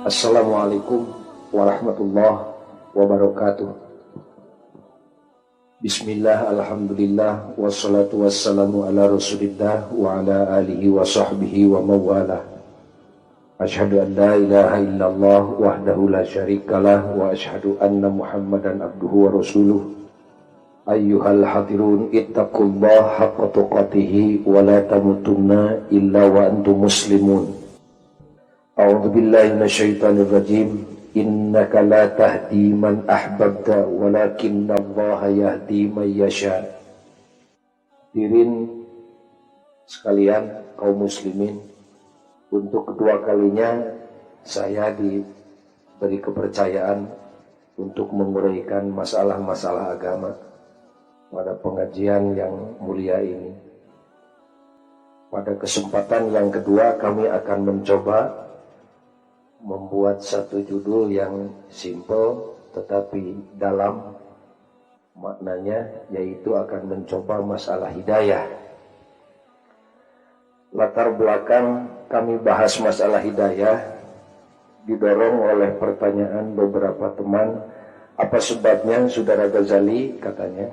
Assalamualaikum warahmatullahi wabarakatuh. Bismillah, alhamdulillah, wassalatu wassalamu ala rasulillah wa ala alihi wa sahbihi wa mawalah. Ashhadu an la ilaha illallah wahdahu la syarikalah wa ashhadu anna muhammadan abduhu wa rasuluh. Ayyuhal hadirun ittaqullaha haqqa tuqatih wa la tamutunna illa wa antum muslimun. A'udzu billahi minasyaitonir rajim. Innaka la tahdi man ahbabta walakinallaha yahdi man yasha. Hadirin sekalian kaum muslimin, untuk kedua kalinya saya diberi kepercayaan untuk menguraikan masalah-masalah agama pada pengajian yang mulia ini. Pada kesempatan yang kedua kami akan mencoba membuat satu judul yang simple tetapi dalam maknanya, yaitu akan mencoba masalah hidayah. Latar belakang kami bahas masalah hidayah didorong oleh pertanyaan beberapa teman, apa sebabnya Saudara Ghazali katanya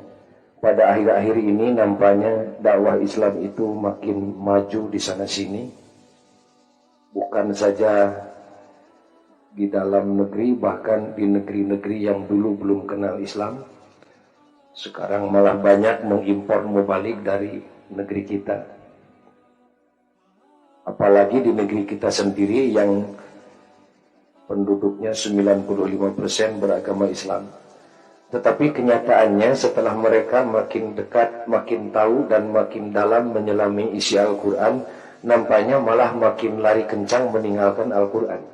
pada akhir-akhir ini nampaknya dakwah Islam itu makin maju di sana sini, bukan saja di dalam negeri, bahkan di negeri-negeri yang dulu belum kenal Islam sekarang malah banyak mengimpor mubalik dari negeri kita. Apalagi di negeri kita sendiri yang penduduknya 95% beragama Islam. Tetapi kenyataannya setelah mereka makin dekat, makin tahu dan makin dalam menyelami isi Al-Quran, nampaknya malah makin lari kencang meninggalkan Al-Quran.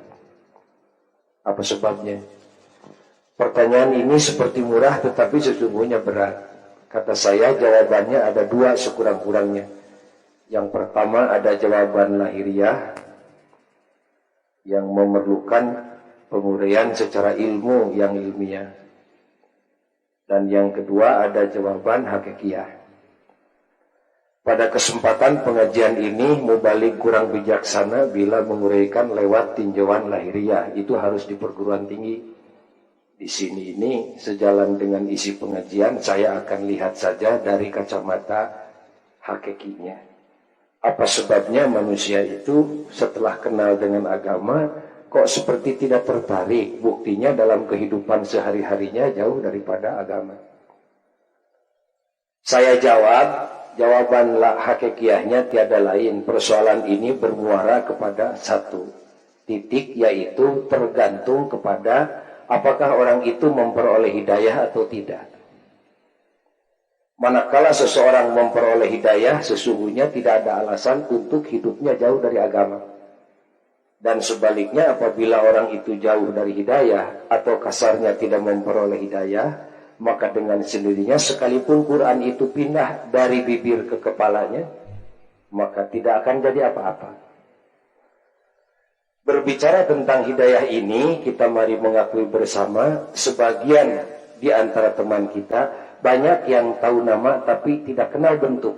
Apa sebabnya? Pertanyaan ini seperti murah tetapi sesungguhnya berat. Kata saya jawabannya ada dua sekurang-kurangnya. Yang pertama ada jawaban lahiriah yang memerlukan penguraian secara ilmu yang ilmiah. Dan yang kedua ada jawaban hakikiah. Pada kesempatan pengajian ini mubalik kurang bijaksana bila menguraikan lewat tinjauan lahiriah. Itu harus di perguruan tinggi. Di sini ini sejalan dengan isi pengajian, saya akan lihat saja dari kacamata hakikinya. Apa sebabnya manusia itu setelah kenal dengan agama kok seperti tidak tertarik? Buktinya dalam kehidupan sehari-harinya jauh daripada agama. Saya jawab, jawaban hakikiahnya tiada lain. Persoalan ini bermuara kepada satu titik, yaitu tergantung kepada apakah orang itu memperoleh hidayah atau tidak. Manakala seseorang memperoleh hidayah, sesungguhnya tidak ada alasan untuk hidupnya jauh dari agama. Dan sebaliknya apabila orang itu jauh dari hidayah atau kasarnya tidak memperoleh hidayah, maka dengan sendirinya sekalipun Quran itu pindah dari bibir ke kepalanya, maka tidak akan jadi apa-apa. Berbicara tentang hidayah ini, kita mari mengakui bersama, sebagian di antara teman kita banyak yang tahu nama tapi tidak kenal bentuk.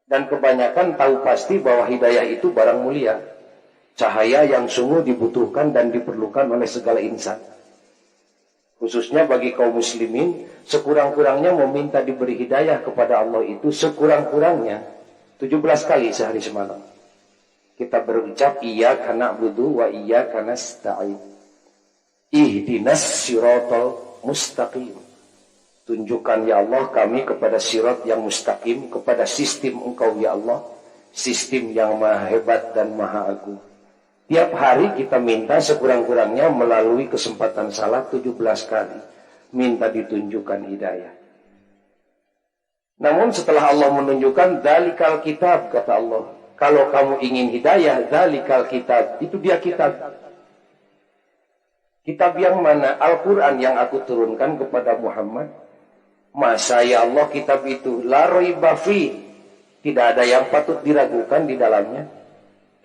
Dan kebanyakan tahu pasti bahwa hidayah itu barang mulia, cahaya yang sungguh dibutuhkan dan diperlukan oleh segala insan. Khususnya bagi kaum muslimin, sekurang-kurangnya meminta diberi hidayah kepada Allah itu sekurang-kurangnya 17 kali sehari semalam. Kita berucap iyyaka na'budu wa iyyaka nasta'in. Ihdinas siratal mustaqim. Tunjukkan ya Allah kami kepada sirat yang mustaqim, kepada sistem Engkau ya Allah, sistem yang maha hebat dan maha agung. Tiap hari kita minta sekurang-kurangnya melalui kesempatan salat 17 kali. Minta ditunjukkan hidayah. Namun setelah Allah menunjukkan, dalikal kitab, kata Allah. Kalau kamu ingin hidayah, dalikal kitab. Itu dia kitab. Kitab yang mana? Al-Quran yang aku turunkan kepada Muhammad. Masa ya Allah kitab itu la raiba fi. Tidak ada yang patut diragukan di dalamnya.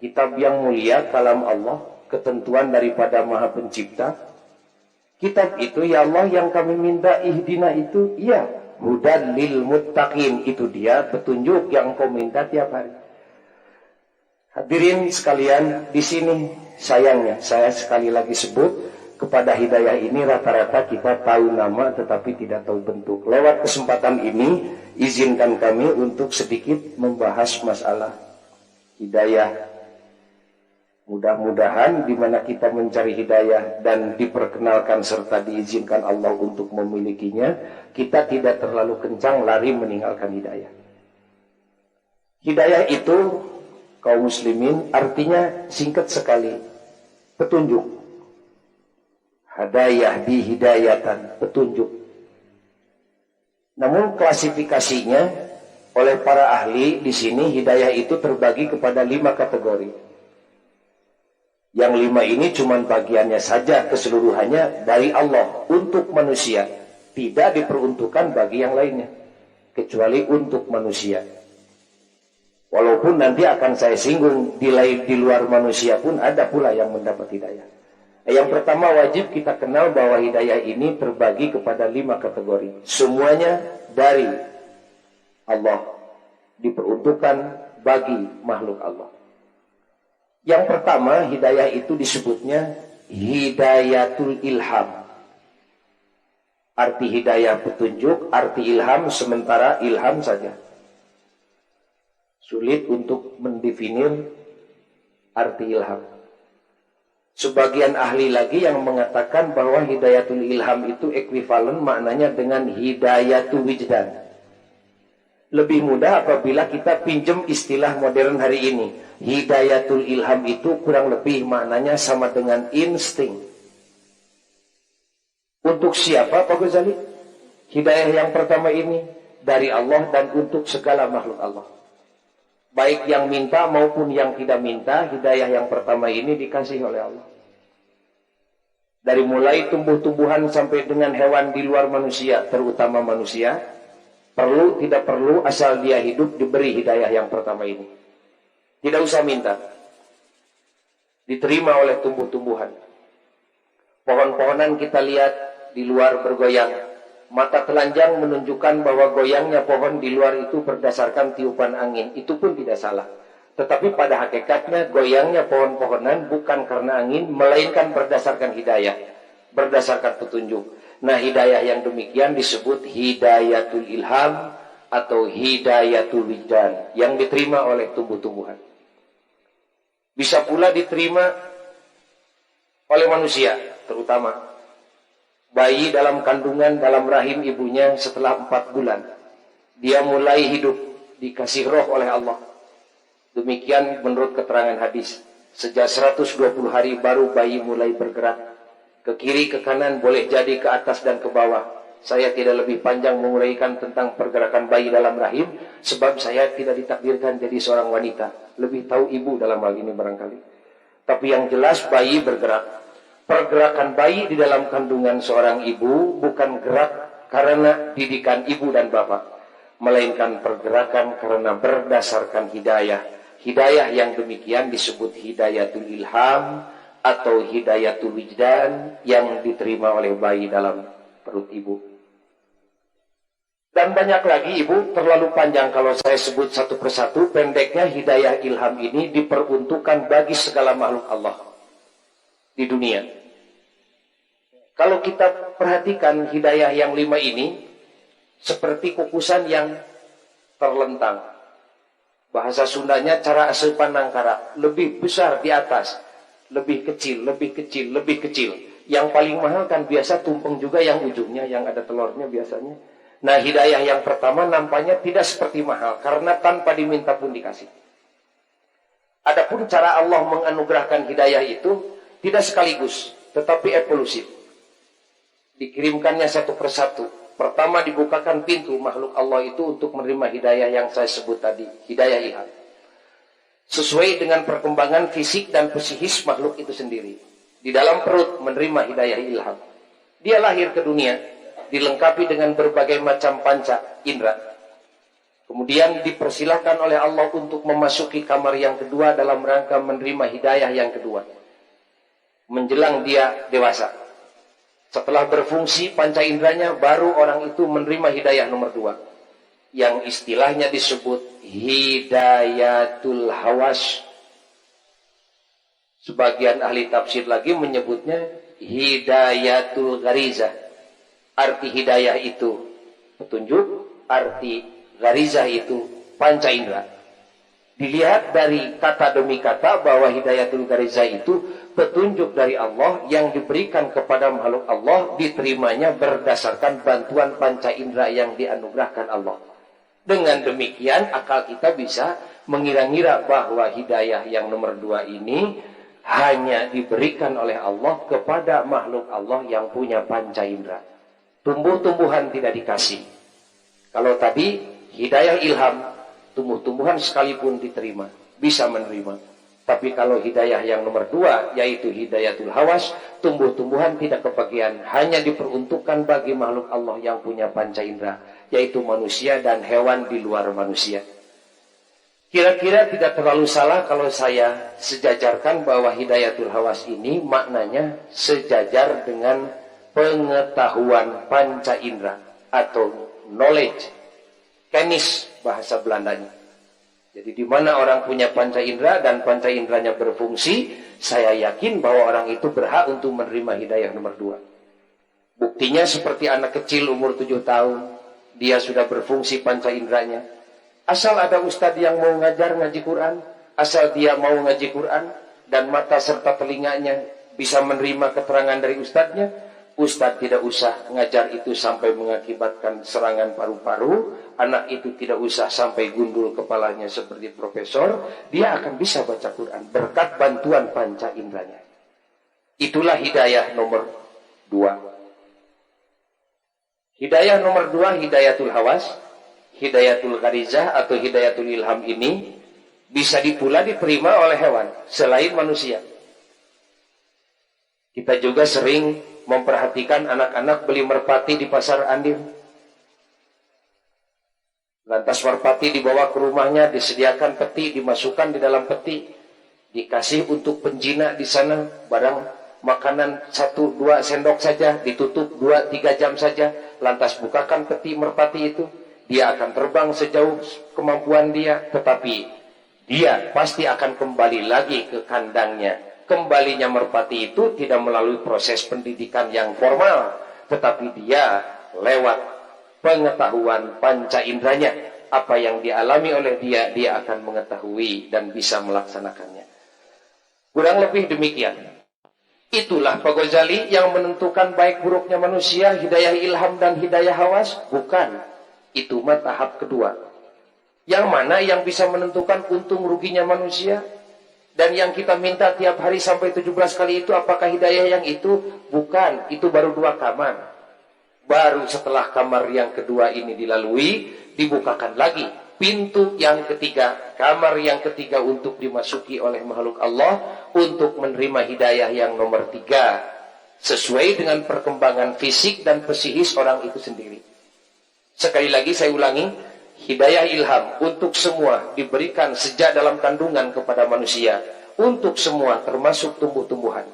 Kitab yang mulia, kalam Allah, ketentuan daripada Maha Pencipta. Kitab itu ya Allah yang kami minta ihdina itu, iya, hudan lil muttaqin, itu dia petunjuk yang kau minta tiap hari. Hadirin sekalian, di sini sayangnya saya sekali lagi sebut kepada hidayah ini rata-rata kita tahu nama tetapi tidak tahu bentuk. Lewat kesempatan ini izinkan kami untuk sedikit membahas masalah hidayah. Mudah-mudahan di mana kita mencari hidayah dan diperkenalkan serta diizinkan Allah untuk memilikinya, kita tidak terlalu kencang lari meninggalkan hidayah. Hidayah itu kaum muslimin artinya singkat sekali, petunjuk. Hadayah di hidayatan, petunjuk. Namun klasifikasinya oleh para ahli di sini hidayah itu terbagi kepada 5 kategori. Yang 5 ini cuma bagiannya saja, keseluruhannya dari Allah untuk manusia, tidak diperuntukkan bagi yang lainnya kecuali untuk manusia. Walaupun nanti akan saya singgung di luar manusia pun ada pula yang mendapat hidayah. Yang pertama wajib kita kenal bahwa hidayah ini terbagi kepada 5 kategori. Semuanya dari Allah, diperuntukkan bagi makhluk Allah. Yang pertama hidayah itu disebutnya hidayatul ilham. Arti hidayah petunjuk, arti ilham sementara ilham saja. Sulit untuk mendefinir arti ilham. Sebagian ahli lagi yang mengatakan bahwa hidayatul ilham itu ekuivalen maknanya dengan hidayatul wijdan. Lebih mudah apabila kita pinjam istilah modern hari ini. Hidayatul ilham itu kurang lebih maknanya sama dengan insting. Untuk siapa Pak Ghazali? Hidayah yang pertama ini dari Allah dan untuk segala makhluk Allah. Baik yang minta maupun yang tidak minta, hidayah yang pertama ini dikasih oleh Allah. Dari mulai tumbuh-tumbuhan sampai dengan hewan di luar manusia, terutama manusia, perlu tidak perlu asal dia hidup diberi hidayah yang pertama ini. Tidak usah minta. Diterima oleh tumbuh-tumbuhan. Pohon-pohonan kita lihat di luar bergoyang. Mata telanjang menunjukkan bahwa goyangnya pohon di luar itu berdasarkan tiupan angin. Itu pun tidak salah. Tetapi pada hakikatnya goyangnya pohon-pohonan bukan karena angin, melainkan berdasarkan hidayah. Berdasarkan petunjuk. Nah, hidayah yang demikian disebut hidayatul ilham atau hidayatul wijdan yang diterima oleh tumbuh-tumbuhan. Bisa pula diterima oleh manusia, terutama bayi dalam kandungan dalam rahim ibunya setelah 4 bulan. Dia mulai hidup, dikasih roh oleh Allah. Demikian menurut keterangan hadis. Sejak 120 hari baru bayi mulai bergerak. Ke kiri, ke kanan, boleh jadi ke atas dan ke bawah. Saya tidak lebih panjang menguraikan tentang pergerakan bayi dalam rahim, sebab saya tidak ditakdirkan jadi seorang wanita. Lebih tahu ibu dalam hal ini barangkali. Tapi yang jelas bayi bergerak. Pergerakan bayi di dalam kandungan seorang ibu bukan gerak karena didikan ibu dan bapak, melainkan pergerakan karena berdasarkan hidayah. Hidayah yang demikian disebut hidayatul ilham atau hidayatul wijdan yang diterima oleh bayi dalam perut ibu. Dan banyak lagi ibu, terlalu panjang kalau saya sebut satu persatu. Pendeknya hidayah ilham ini diperuntukkan bagi segala makhluk Allah di dunia. Kalau kita perhatikan hidayah yang 5 ini seperti kukusan yang terlentang. Bahasa Sundanya cara asepan nangkara, lebih besar di atas, lebih kecil, lebih kecil, lebih kecil. Yang paling mahal kan biasa tumpeng juga yang ujungnya, yang ada telurnya biasanya. Nah, hidayah yang pertama nampaknya tidak seperti mahal karena tanpa diminta pun dikasih. Adapun cara Allah menganugerahkan hidayah itu tidak sekaligus, tetapi evolusif. Dikirimkannya satu persatu. Pertama dibukakan pintu makhluk Allah itu untuk menerima hidayah yang saya sebut tadi, hidayah ilham. Sesuai dengan perkembangan fisik dan psikis makhluk itu sendiri. Di dalam perut menerima hidayah ilham. Dia lahir ke dunia, dilengkapi dengan berbagai macam panca indera. Kemudian dipersilahkan oleh Allah untuk memasuki kamar yang kedua dalam rangka menerima hidayah yang kedua. Menjelang dia dewasa. Setelah berfungsi panca inderanya, baru orang itu menerima hidayah nomor 2. Yang istilahnya disebut hidayatul hawas Sebagian ahli tafsir lagi menyebutnya hidayatul gharizah. Arti hidayah itu petunjuk, arti gharizah itu panca indera. Dilihat dari kata demi kata bahwa hidayatul gharizah itu petunjuk dari Allah yang diberikan kepada makhluk Allah, diterimanya berdasarkan bantuan panca indera yang dianugerahkan Allah. Dengan demikian akal kita bisa mengira-ngira bahwa hidayah yang nomor 2 ini hanya diberikan oleh Allah kepada makhluk Allah yang punya panca indera. Tumbuh-tumbuhan tidak dikasih. Kalau tadi hidayah ilham, tumbuh-tumbuhan sekalipun diterima, bisa menerima. Tapi kalau hidayah yang nomor 2, yaitu hidayatul hawas, tumbuh-tumbuhan tidak kebagian, hanya diperuntukkan bagi makhluk Allah yang punya panca indera, yaitu manusia dan hewan di luar manusia. Kira-kira tidak terlalu salah kalau saya sejajarkan bahwa hidayatul hawas ini maknanya sejajar dengan pengetahuan panca indera atau knowledge, kennis bahasa Belandanya. Jadi di mana orang punya panca indera dan panca inderanya berfungsi, saya yakin bahwa orang itu berhak untuk menerima hidayah nomor 2. Buktinya seperti anak kecil umur 7 tahun, dia sudah berfungsi panca inderanya. Asal ada ustadz yang mau ngajar ngaji Quran, asal dia mau ngaji Quran dan mata serta telinganya bisa menerima keterangan dari ustadznya, ustadz tidak usah ngajar itu sampai mengakibatkan serangan paru-paru, anak itu tidak usah sampai gundul kepalanya seperti profesor, dia akan bisa baca Quran berkat bantuan panca inderanya. Itulah hidayah nomor 2. Hidayah nomor 2, hidayatul hawas, hidayatul gharizah atau hidayatul ilham ini bisa pula diterima oleh hewan selain manusia. Kita juga sering memperhatikan anak-anak beli merpati di pasar Andir. Lantas merpati dibawa ke rumahnya, disediakan peti, dimasukkan di dalam peti, dikasih untuk penjinak di sana barang makanan 1-2 sendok saja, ditutup 2-3 jam saja, lantas bukakan peti merpati itu. Dia akan terbang sejauh kemampuan dia, tetapi dia pasti akan kembali lagi ke kandangnya. Kembalinya merpati itu tidak melalui proses pendidikan yang formal, tetapi dia lewat pengetahuan panca inderanya. Apa yang dialami oleh dia, dia akan mengetahui dan bisa melaksanakannya. Kurang lebih demikian. Itulah Pak Ghazali yang menentukan baik buruknya manusia, hidayah ilham dan hidayah hawas? Bukan. Itu mah tahap kedua. Yang mana yang bisa menentukan untung ruginya manusia? Dan yang kita minta tiap hari sampai 17 kali itu apakah hidayah yang itu? Bukan, itu baru 2 kamar. Baru setelah kamar yang kedua ini dilalui, dibukakan lagi pintu yang ketiga, kamar yang ketiga untuk dimasuki oleh makhluk Allah untuk menerima hidayah yang nomor 3 sesuai dengan perkembangan fisik dan psikis orang itu sendiri. Sekali lagi saya ulangi, hidayah ilham untuk semua diberikan sejak dalam kandungan kepada manusia, untuk semua termasuk tumbuh-tumbuhan.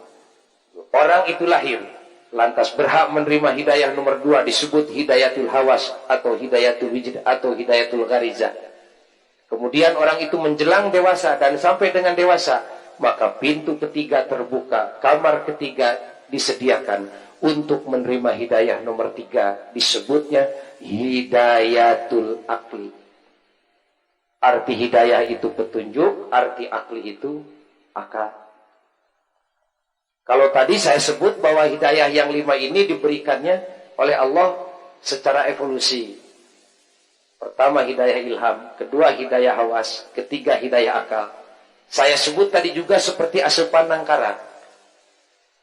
Orang itu lahir, lantas berhak menerima hidayah nomor 2 disebut hidayatul hawas atau hidayatul wijd atau hidayatul gharizah. Kemudian orang itu menjelang dewasa dan sampai dengan dewasa, maka pintu ketiga terbuka, kamar ketiga disediakan untuk menerima hidayah nomor 3, disebutnya hidayatul akli. Arti hidayah itu petunjuk, arti akli itu akal. Kalau tadi saya sebut bahwa hidayah yang 5 ini diberikannya oleh Allah secara evolusi. Pertama hidayah ilham, kedua hidayah hawas, ketiga hidayah akal. Saya sebut tadi juga seperti asupan nangkara.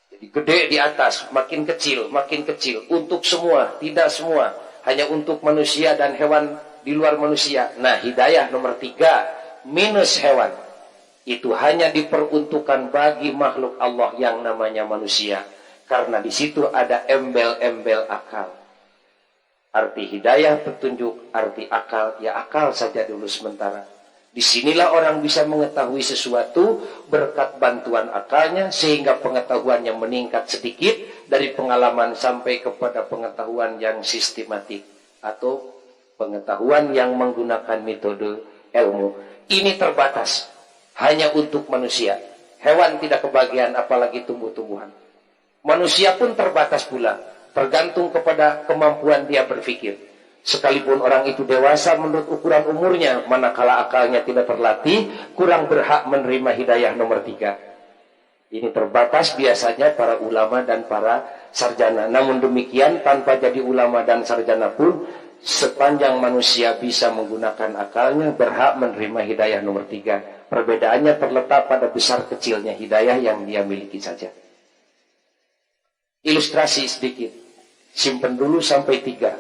Jadi gede di atas, makin kecil, untuk semua, tidak semua. Hanya untuk manusia dan hewan di luar manusia. Nah, hidayah nomor 3 minus hewan. Itu hanya diperuntukkan bagi makhluk Allah yang namanya manusia. Karena di situ ada embel-embel akal. Arti hidayah petunjuk, arti akal, ya akal saja dulu sementara. Disinilah orang bisa mengetahui sesuatu berkat bantuan akalnya, sehingga pengetahuannya meningkat sedikit dari pengalaman sampai kepada pengetahuan yang sistematik atau pengetahuan yang menggunakan metode ilmu. Ini terbatas hanya untuk manusia. Hewan tidak kebagian, apalagi tumbuh-tumbuhan. Manusia pun terbatas pula, tergantung kepada kemampuan dia berpikir. Sekalipun orang itu dewasa menurut ukuran umurnya, manakala akalnya tidak terlatih, kurang berhak menerima hidayah nomor 3. Ini terbatas biasanya para ulama dan para sarjana. Namun demikian, tanpa jadi ulama dan sarjana pun, sepanjang manusia bisa menggunakan akalnya, berhak menerima hidayah nomor 3. Perbedaannya terletak pada besar kecilnya hidayah yang dia miliki saja. Ilustrasi sedikit, simpen dulu sampai 3.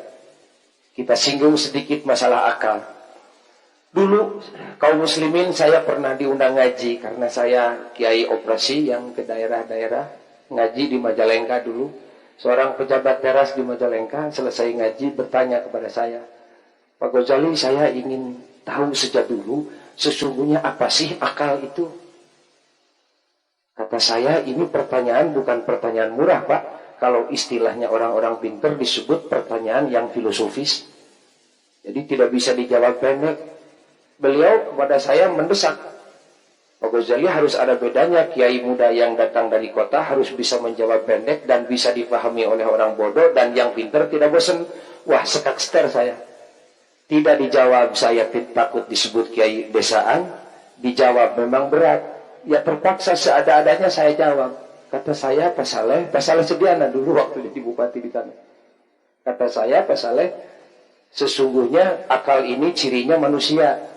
Kita singgung sedikit masalah akal. Dulu kaum muslimin saya pernah diundang ngaji karena saya kiai operasi yang ke daerah-daerah ngaji di Majalengka dulu. Seorang pejabat teras di Majalengka selesai ngaji bertanya kepada saya, Pak Ghazali, saya ingin tahu sejak dulu sesungguhnya apa sih akal itu? Kata saya, ini pertanyaan bukan pertanyaan murah, Pak. Kalau istilahnya orang-orang pintar disebut pertanyaan yang filosofis. Jadi tidak bisa dijawab pendek. Beliau kepada saya mendesak, Pak Ghazali, harus ada bedanya. Kiai muda yang datang dari kota harus bisa menjawab pendek dan bisa dipahami oleh orang bodoh, dan yang pintar tidak bosan. Wah, sekakster saya. Tidak dijawab, saya takut disebut kiai desaan. Dijawab memang berat. Ya terpaksa seada-adanya saya jawab. Kata saya, Pak Saleh Sediana dulu waktu jadi bupati di sana. Kata saya, Pak Saleh, sesungguhnya akal ini cirinya manusia.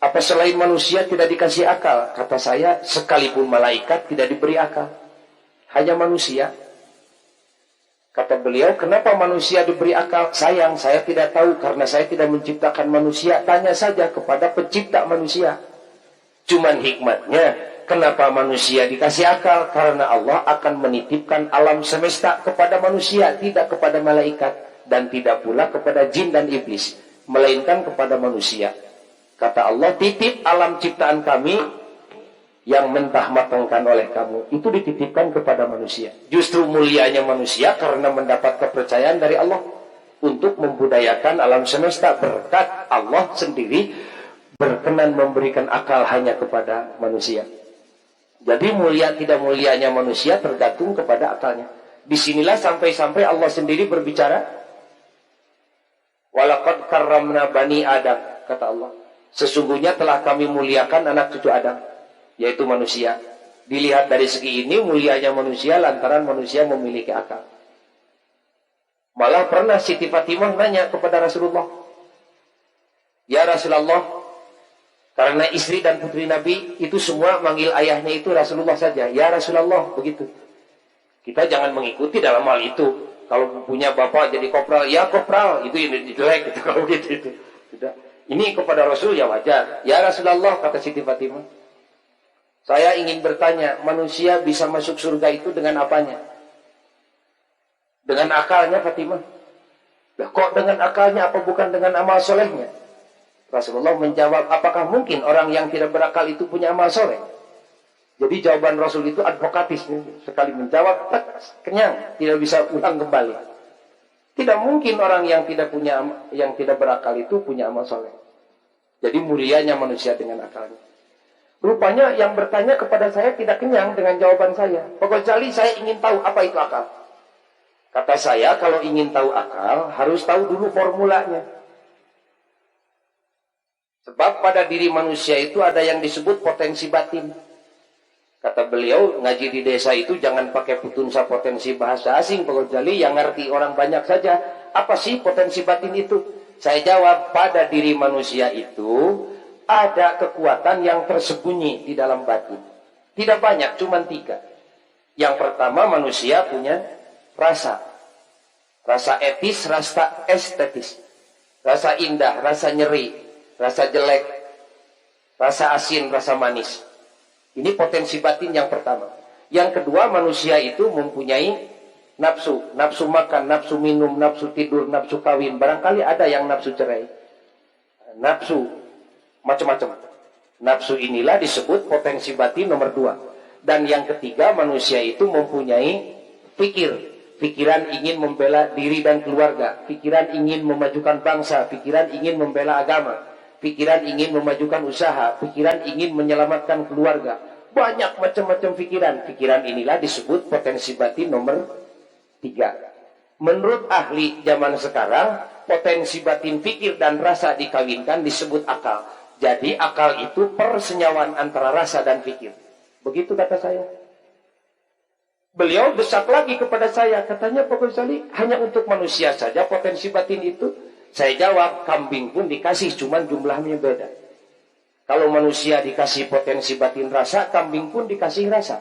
Apa selain manusia tidak dikasih akal? Kata saya, sekalipun malaikat tidak diberi akal. Hanya manusia. Kata beliau, kenapa manusia diberi akal? Sayang, saya tidak tahu karena saya tidak menciptakan manusia. Tanya saja kepada pencipta manusia. Cuman hikmatnya, kenapa manusia dikasih akal? Karena Allah akan menitipkan alam semesta kepada manusia, tidak kepada malaikat. Dan tidak pula kepada jin dan iblis, melainkan kepada manusia. Kata Allah, titip alam ciptaan kami yang mentah-matangkan oleh kamu, itu dititipkan kepada manusia. Justru mulianya manusia karena mendapat kepercayaan dari Allah untuk membudayakan alam semesta. Berkat Allah sendiri berkenan memberikan akal hanya kepada manusia. Jadi mulia tidak mulianya manusia tergantung kepada akalnya. Disinilah sampai-sampai Allah sendiri berbicara, walaqad karramna bani Adam, kata Allah, sesungguhnya telah kami muliakan anak cucu Adam, yaitu manusia. Dilihat dari segi ini, mulianya manusia lantaran manusia memiliki akal. Malah pernah Siti Fatimah nanya kepada Rasulullah, ya Rasulullah, karena istri dan putri Nabi itu semua manggil ayahnya itu Rasulullah saja. Ya Rasulullah, begitu. Kita jangan mengikuti dalam hal itu. Kalau punya bapak jadi kopral, ya kopral, itu jelek gitu. Kalau gitu itu. Sudah. Ini kepada Rasul ya wajar. Ya Rasulullah, kata Siti Fatimah, saya ingin bertanya, manusia bisa masuk surga itu dengan apanya? Dengan akalnya, Fatimah. Lah, kok dengan akalnya, apa bukan dengan amal solehnya? Rasulullah menjawab, apakah mungkin orang yang tidak berakal itu punya amal soleh? Jadi jawaban Rasul itu advokatis. Sekali menjawab, kenyang, tidak bisa ulang kembali. Tidak mungkin orang yang tidak berakal itu punya amal soleh. Jadi mulianya manusia dengan akalnya. Rupanya yang bertanya kepada saya tidak kenyang dengan jawaban saya. Pak Ghazali, saya ingin tahu apa itu akal. Kata saya, kalau ingin tahu akal, harus tahu dulu formulanya. Sebab pada diri manusia itu ada yang disebut potensi batin. Kata beliau, ngaji di desa itu jangan pakai putunsa potensi bahasa asing, Pak Ghazali, yang ngerti orang banyak saja. Apa sih potensi batin itu? Saya jawab, pada diri manusia itu ada kekuatan yang tersembunyi di dalam batin. Tidak banyak, cuma 3. Yang pertama, manusia punya rasa. Rasa etis, rasa estetis. Rasa indah, rasa nyeri, rasa jelek, rasa asin, rasa manis. Ini potensi batin yang pertama. Yang kedua, manusia itu mempunyai nafsu. Nafsu makan, nafsu minum, nafsu tidur, nafsu kawin. Barangkali ada yang nafsu cerai. Nafsu macam-macam. Nafsu inilah disebut potensi batin nomor 2. Dan yang ketiga, manusia itu mempunyai pikiran ingin membela diri dan keluarga, pikiran ingin memajukan bangsa, pikiran ingin membela agama, pikiran ingin memajukan usaha, pikiran ingin menyelamatkan keluarga. Banyak macam-macam pikiran. Pikiran inilah disebut potensi batin nomor 3. Menurut ahli zaman sekarang, potensi batin pikir dan rasa dikawinkan disebut akal. Jadi akal itu persenyawaan antara rasa dan pikir. Begitu kata saya. Beliau desak lagi kepada saya. Katanya Pak Ghazali, hanya untuk manusia saja potensi batin itu. Saya jawab, kambing pun dikasih, cuman jumlahnya beda. Kalau manusia dikasih potensi batin rasa, kambing pun dikasih rasa.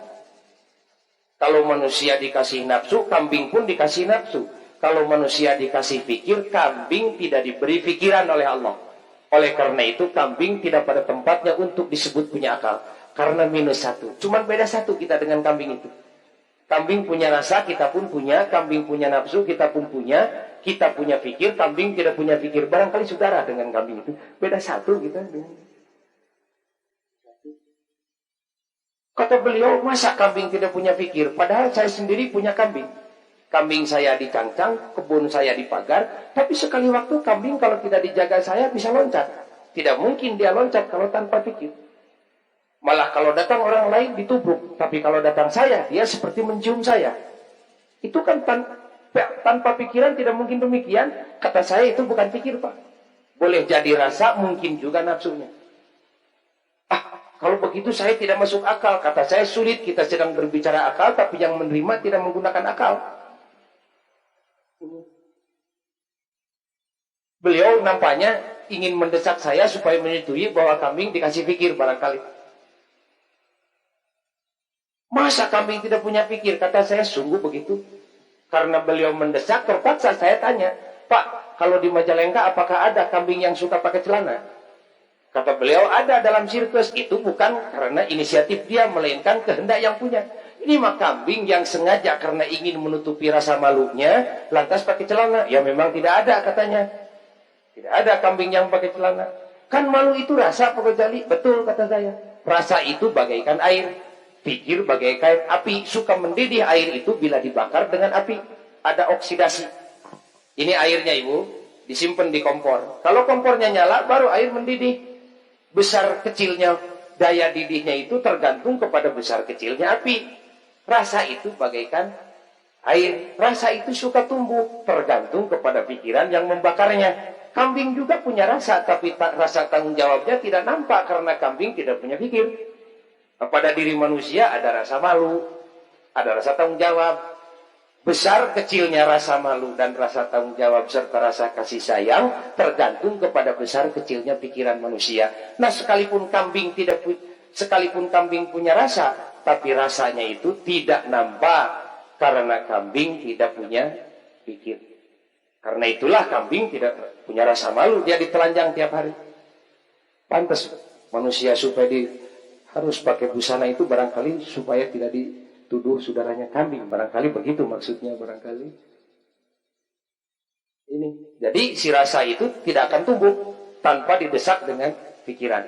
Kalau manusia dikasih nafsu, kambing pun dikasih nafsu. Kalau manusia dikasih pikir, kambing tidak diberi pikiran oleh Allah. Oleh karena itu, kambing tidak pada tempatnya untuk disebut punya akal. Karena minus 1. Cuman beda 1 kita dengan kambing itu. Kambing punya rasa, kita pun punya. Kambing punya nafsu, kita pun punya. Kita punya pikir, kambing tidak punya pikir. Barangkali saudara dengan kambing itu. Beda 1 kita dengan. Kata beliau, masa kambing tidak punya pikir? Padahal saya sendiri punya kambing. Kambing saya dicangcang, kebun saya dipagar. Tapi sekali waktu kambing kalau tidak dijaga saya bisa loncat. Tidak mungkin dia loncat kalau tanpa pikir. Malah kalau datang orang lain ditubruk. Tapi kalau datang saya, dia seperti mencium saya. Itu kan tanpa pikiran tidak mungkin demikian. Kata saya itu bukan pikir, Pak. Boleh jadi rasa, mungkin juga nafsunya. Kalau begitu saya tidak masuk akal. Kata saya sulit, kita sedang berbicara akal, tapi yang menerima tidak menggunakan akal. Beliau nampaknya ingin mendesak saya supaya menyetujui bahwa kambing dikasih pikir barangkali. Masa kambing tidak punya pikir? Kata saya sungguh begitu. Karena beliau mendesak, terpaksa saya tanya, Pak, kalau di Majalengka apakah ada kambing yang suka pakai celana? Kata beliau, ada dalam sirkus. Itu bukan karena inisiatif dia, melainkan kehendak yang punya. Ini mah kambing yang sengaja karena ingin menutupi rasa malunya, lantas pakai celana. Ya memang tidak ada katanya. Tidak ada kambing yang pakai celana. Kan malu itu rasa, Pak Ghazali. Betul kata saya. Rasa itu bagaikan air. Pikir bagaikan api. Suka mendidih air itu bila dibakar dengan api. Ada oksidasi. Ini airnya Ibu, disimpan di kompor. Kalau kompornya nyala, baru air mendidih. Besar kecilnya daya didihnya itu tergantung kepada besar kecilnya api. Rasa itu bagaikan air. Rasa itu suka tumbuh tergantung kepada pikiran yang membakarnya. Kambing juga punya rasa, tapi rasa tanggung jawabnya tidak nampak karena kambing tidak punya pikir. Pada diri manusia ada rasa malu, ada rasa tanggung jawab. Besar kecilnya rasa malu dan rasa tanggung jawab serta rasa kasih sayang tergantung kepada besar kecilnya pikiran manusia. Nah, sekalipun kambing punya rasa, tapi rasanya itu tidak nampak karena kambing tidak punya pikir. Karena itulah kambing tidak punya rasa malu, dia ditelanjang tiap hari. Pantas manusia supaya harus pakai busana itu barangkali supaya tidak dituduh saudaranya kambing, barangkali begitu maksudnya, barangkali ini. Jadi si rasa itu tidak akan tumbuh tanpa didesak dengan pikiran.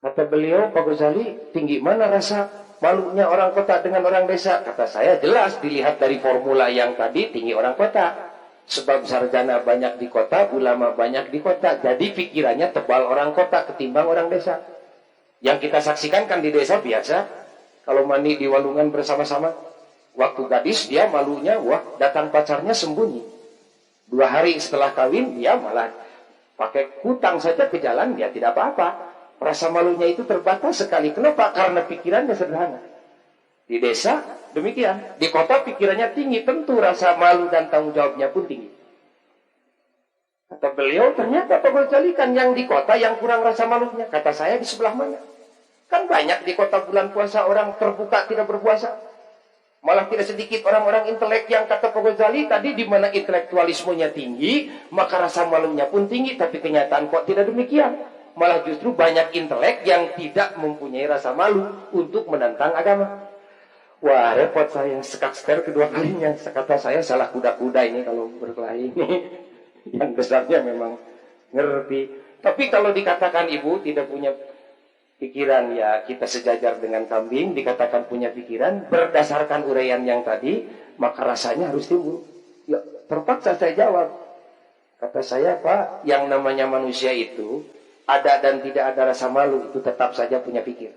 Kata beliau, Pak Ghazali, tinggi mana rasa malunya orang kota dengan orang desa? Kata saya, jelas dilihat dari formula yang tadi, tinggi orang kota. Sebab sarjana banyak di kota, ulama banyak di kota, jadi pikirannya tebal orang kota ketimbang orang desa. Yang kita saksikan kan di desa biasa, kalau mandi di walungan bersama-sama. Waktu gadis dia malunya, wah datang pacarnya sembunyi. 2 hari setelah kawin dia malah pakai hutang saja ke jalan, dia tidak apa-apa. Rasa malunya itu terbatas sekali. Kenapa? Karena pikirannya sederhana. Di desa demikian, di kota pikirannya tinggi, tentu rasa malu dan tanggung jawabnya pun tinggi. Kata beliau, ternyata Pak Ghazali kan yang di kota yang kurang rasa malunya. Kata saya, di sebelah mana? Kan banyak di kota bulan puasa orang terbuka tidak berpuasa. Malah tidak sedikit orang-orang intelek yang kata Pak Ghazali tadi, di mana intelektualismenya tinggi, maka rasa malunya pun tinggi, tapi kenyataan kok tidak demikian. Malah justru banyak intelek yang tidak mempunyai rasa malu untuk menentang agama. Wah, repot saya, sekak-sker kedua kalinya. Kata saya, salah kuda-kuda ini kalau berkelahi ini. Yang besarnya memang ngerti. Tapi kalau dikatakan ibu tidak punya pikiran, ya kita sejajar dengan kambing. Dikatakan punya pikiran, berdasarkan uraian yang tadi, maka rasanya harus timbul. Ya, terpaksa saya jawab. Kata saya, Pak, yang namanya manusia itu Ada dan tidak ada rasa malu, itu tetap saja punya pikir.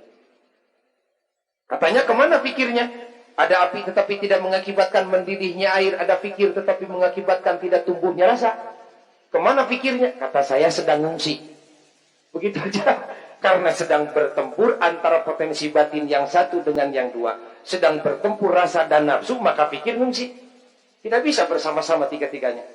Katanya kemana pikirnya? Ada api tetapi tidak mengakibatkan mendidihnya air. Ada pikir tetapi mengakibatkan tidak tumbuhnya rasa. Kemana pikirnya? Kata saya sedang ngungsi. Begitu aja. Karena sedang bertempur antara potensi batin yang satu dengan yang dua. Sedang bertempur rasa dan nafsu, maka pikir ngungsi. Tidak bisa bersama-sama tiga-tiganya.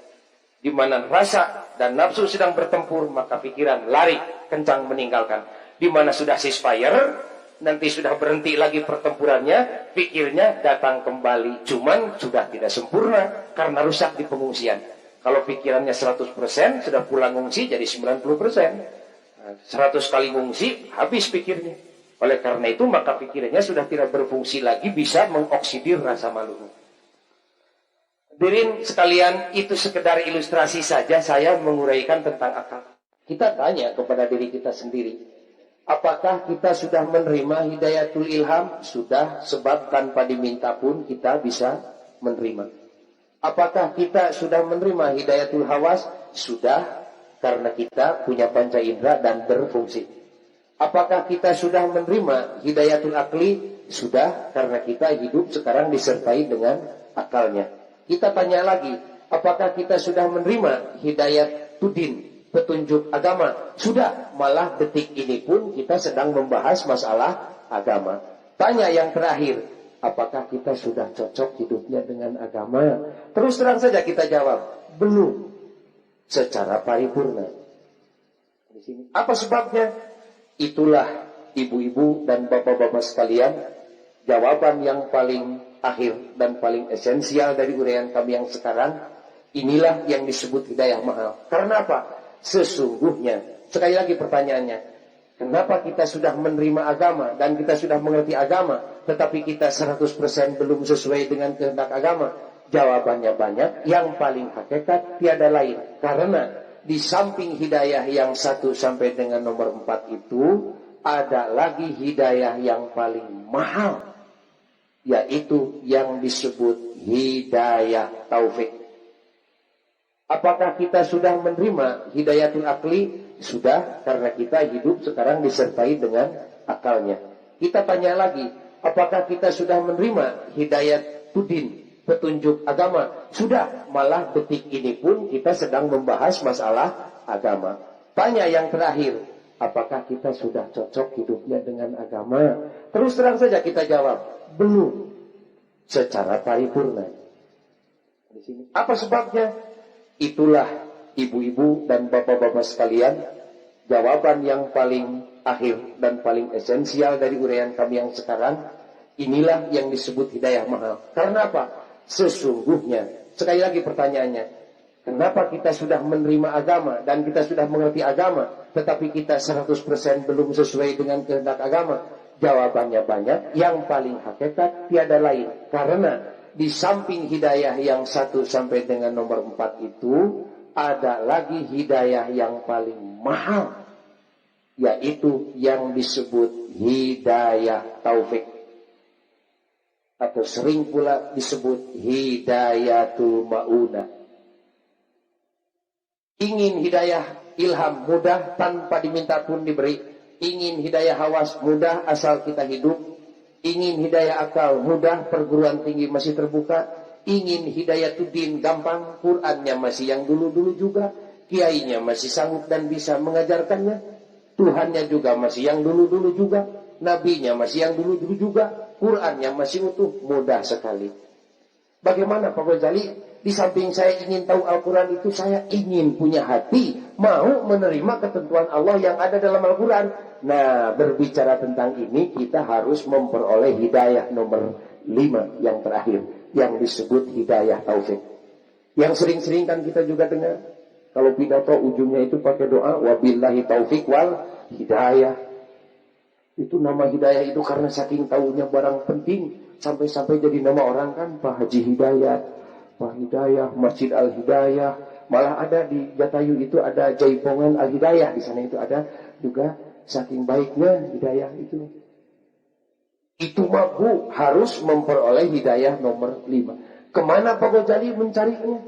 Di mana rasa dan nafsu sedang bertempur, maka pikiran lari, kencang meninggalkan. Di mana sudah ceasefire, nanti sudah berhenti lagi pertempurannya, pikirnya datang kembali. Cuman sudah tidak sempurna, karena rusak di pengungsian. Kalau pikirannya 100%, sudah pulang ngungsi jadi 90%. 100 kali ngungsi, habis pikirnya. Oleh karena itu, maka pikirannya sudah tidak berfungsi lagi, bisa mengoksidir rasa malunya. Hadirin sekalian, itu sekedar ilustrasi saja saya menguraikan tentang akal. Kita tanya kepada diri kita sendiri, apakah kita sudah menerima hidayatul ilham? Sudah, sebab tanpa diminta pun kita bisa menerima. Apakah kita sudah menerima hidayatul hawas? Sudah, karena kita punya panca indera dan berfungsi. Apakah kita sudah menerima hidayatul akli? Sudah, karena kita hidup sekarang disertai dengan akalnya. Kita tanya lagi, apakah kita sudah menerima hidayat tudin, petunjuk agama? Sudah, malah detik ini pun kita sedang membahas masalah agama. Tanya yang terakhir, apakah kita sudah cocok hidupnya dengan agama? Terus terang saja kita jawab, belum secara paripurna. Di sini. Apa sebabnya? Itulah ibu-ibu dan bapak-bapak sekalian, jawaban yang paling akhir dan paling esensial dari uraian kami yang sekarang. Inilah yang disebut hidayah mahal. Karena apa? Sesungguhnya, sekali lagi pertanyaannya, kenapa kita sudah menerima agama dan kita sudah mengerti agama, tetapi kita 100% belum sesuai dengan kehendak agama? Jawabannya banyak. Yang paling hakikat tiada lain, karena di samping hidayah yang 1 sampai dengan nomor 4 itu, ada lagi hidayah yang paling mahal, yaitu yang disebut hidayah taufik. Apakah kita sudah menerima hidayatul akli? Sudah, karena kita hidup sekarang disertai dengan akalnya. Kita tanya lagi, apakah kita sudah menerima hidayat tudin, petunjuk agama? Sudah, malah detik ini pun kita sedang membahas masalah agama. Tanya yang terakhir, apakah kita sudah cocok hidupnya dengan agama? Terus terang saja kita jawab, belum secara paripurna. Di sini. Apa sebabnya? Itulah ibu-ibu dan bapak-bapak sekalian, jawaban yang paling akhir dan paling esensial dari uraian kami yang sekarang. Inilah yang disebut hidayah mahal. Karena apa? Sesungguhnya, sekali lagi pertanyaannya, kenapa kita sudah menerima agama dan kita sudah mengerti agama, tetapi kita 100% belum sesuai dengan kehendak agama? Jawabannya banyak. Yang paling hakikat tiada lain, karena di samping hidayah yang 1 sampai dengan nomor 4 itu, ada lagi hidayah yang paling mahal, yaitu yang disebut hidayah taufik, atau sering pula disebut hidayatul ma'unah. Ingin hidayah ilham mudah tanpa diminta pun diberi. Ingin hidayah hawas mudah asal kita hidup. Ingin hidayah akal mudah, perguruan tinggi masih terbuka. Ingin hidayah tudin gampang, Qur'annya masih yang dulu-dulu juga, kiainya masih sanggup dan bisa mengajarkannya, Tuhannya juga masih yang dulu-dulu juga, nabinya masih yang dulu-dulu juga, Qur'annya masih utuh, mudah sekali. Bagaimana Pak Ghazali? Di samping saya ingin tahu Al-Quran itu, saya ingin punya hati mau menerima ketentuan Allah yang ada dalam Al-Quran. Nah, berbicara tentang ini, kita harus memperoleh hidayah nomor 5 yang terakhir, yang disebut hidayah taufik. Yang sering-sering kan kita juga dengar, kalau pidato ujungnya itu pakai doa, wabillahi taufik wal hidayah. Itu nama hidayah itu karena saking tahunya barang penting, sampai-sampai jadi nama orang kan, Pak Haji Hidayat, Pak Hidayah, Masjid Al-Hidayah. Malah ada di Jatayu itu ada Jaipongan Al-Hidayah, di sana itu ada juga. Saking baiknya hidayah itu. Itu mampu harus memperoleh hidayah nomor 5. Kemana Pak Ghazali mencarinya?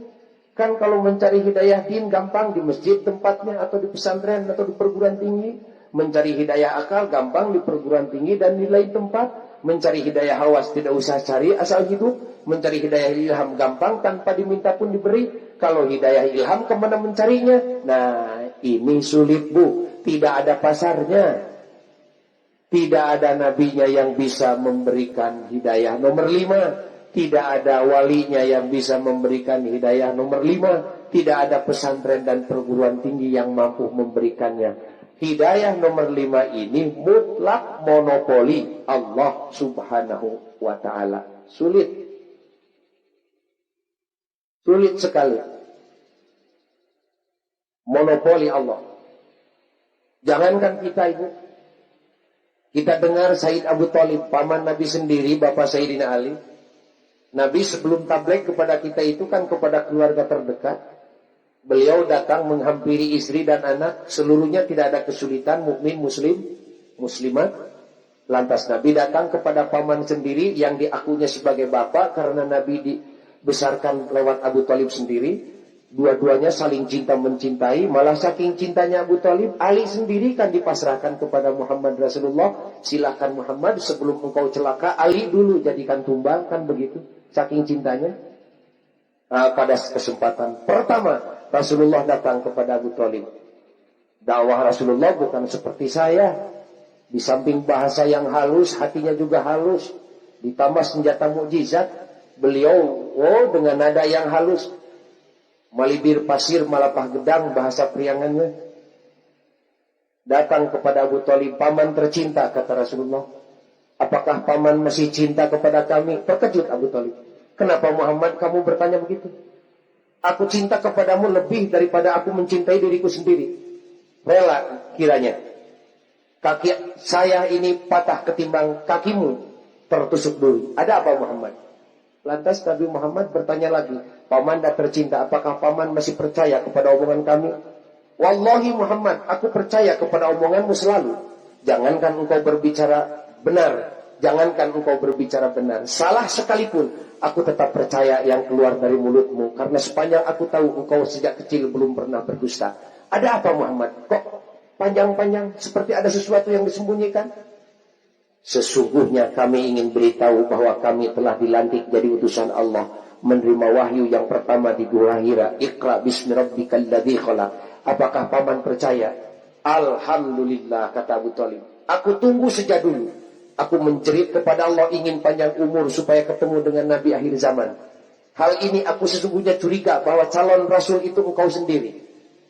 Kan kalau mencari hidayah din gampang di masjid tempatnya, atau di pesantren, atau di perguruan tinggi. Mencari hidayah akal gampang di perguruan tinggi dan di lain tempat. Mencari hidayah hawas tidak usah cari, asal hidup. Mencari hidayah ilham gampang tanpa diminta pun diberi. Kalau hidayah ilham kemana mencarinya? Nah, ini sulit bu, tidak ada pasarnya. Tidak ada nabinya yang bisa memberikan hidayah nomor 5. Tidak ada walinya yang bisa memberikan hidayah nomor 5. Tidak ada pesantren dan perguruan tinggi yang mampu memberikannya. Hidayah nomor 5 ini mutlak monopoli Allah subhanahu wa ta'ala. Sulit. Sulit sekali. Monopoli Allah. Jangankan kita ibu. Kita dengar Sayyid Abu Thalib, paman Nabi sendiri, Bapak Sayyidina Ali. Nabi sebelum tabligh kepada kita itu kan kepada keluarga terdekat. Beliau datang menghampiri istri dan anak, seluruhnya tidak ada kesulitan, mukmin, muslim, muslimat. Lantas Nabi datang kepada paman sendiri yang diakunya sebagai bapak karena Nabi dibesarkan lewat Abu Thalib sendiri. Dua-duanya saling cinta mencintai, malah saking cintanya Abu Thalib, Ali sendiri kan dipasrahkan kepada Muhammad Rasulullah. Silakan Muhammad, sebelum engkau celaka, Ali dulu jadikan tumbang, kan begitu. Saking cintanya. Pada kesempatan pertama, Rasulullah datang kepada Abu Thalib. Dakwah Rasulullah bukan seperti saya. Di samping bahasa yang halus, hatinya juga halus. Ditambah senjata mukjizat. Beliau, dengan nada yang halus. Malibir pasir malapah gedang bahasa priangannya. Datang kepada Abu Thalib, paman tercinta, kata Rasulullah. Apakah paman masih cinta kepada kami? Terkejut Abu Thalib. Kenapa Muhammad kamu bertanya begitu? Aku cinta kepadamu lebih daripada aku mencintai diriku sendiri. Rela kiranya kaki saya ini patah ketimbang kakimu tertusuk duri. Ada apa Muhammad? Lantas Nabi Muhammad bertanya lagi, paman dah tercinta, apakah paman masih percaya kepada omongan kami? Wallahi Muhammad, aku percaya kepada omonganmu selalu. Jangankan engkau berbicara benar, jangankan engkau berbicara benar, salah sekalipun, aku tetap percaya yang keluar dari mulutmu. Karena sepanjang aku tahu engkau sejak kecil belum pernah berdusta. Ada apa Muhammad? Kok panjang-panjang seperti ada sesuatu yang disembunyikan? Sesungguhnya kami ingin beritahu bahwa kami telah dilantik jadi utusan Allah, menerima wahyu yang pertama di Gua Hira. Iqra bismi rabbikal ladzi khalaq. Apakah paman percaya? Alhamdulillah, kata Abu Thalib. Aku tunggu sejak dulu. Aku menjerit kepada Allah ingin panjang umur supaya ketemu dengan Nabi akhir zaman. Hal ini aku sesungguhnya curiga bahwa calon Rasul itu engkau sendiri.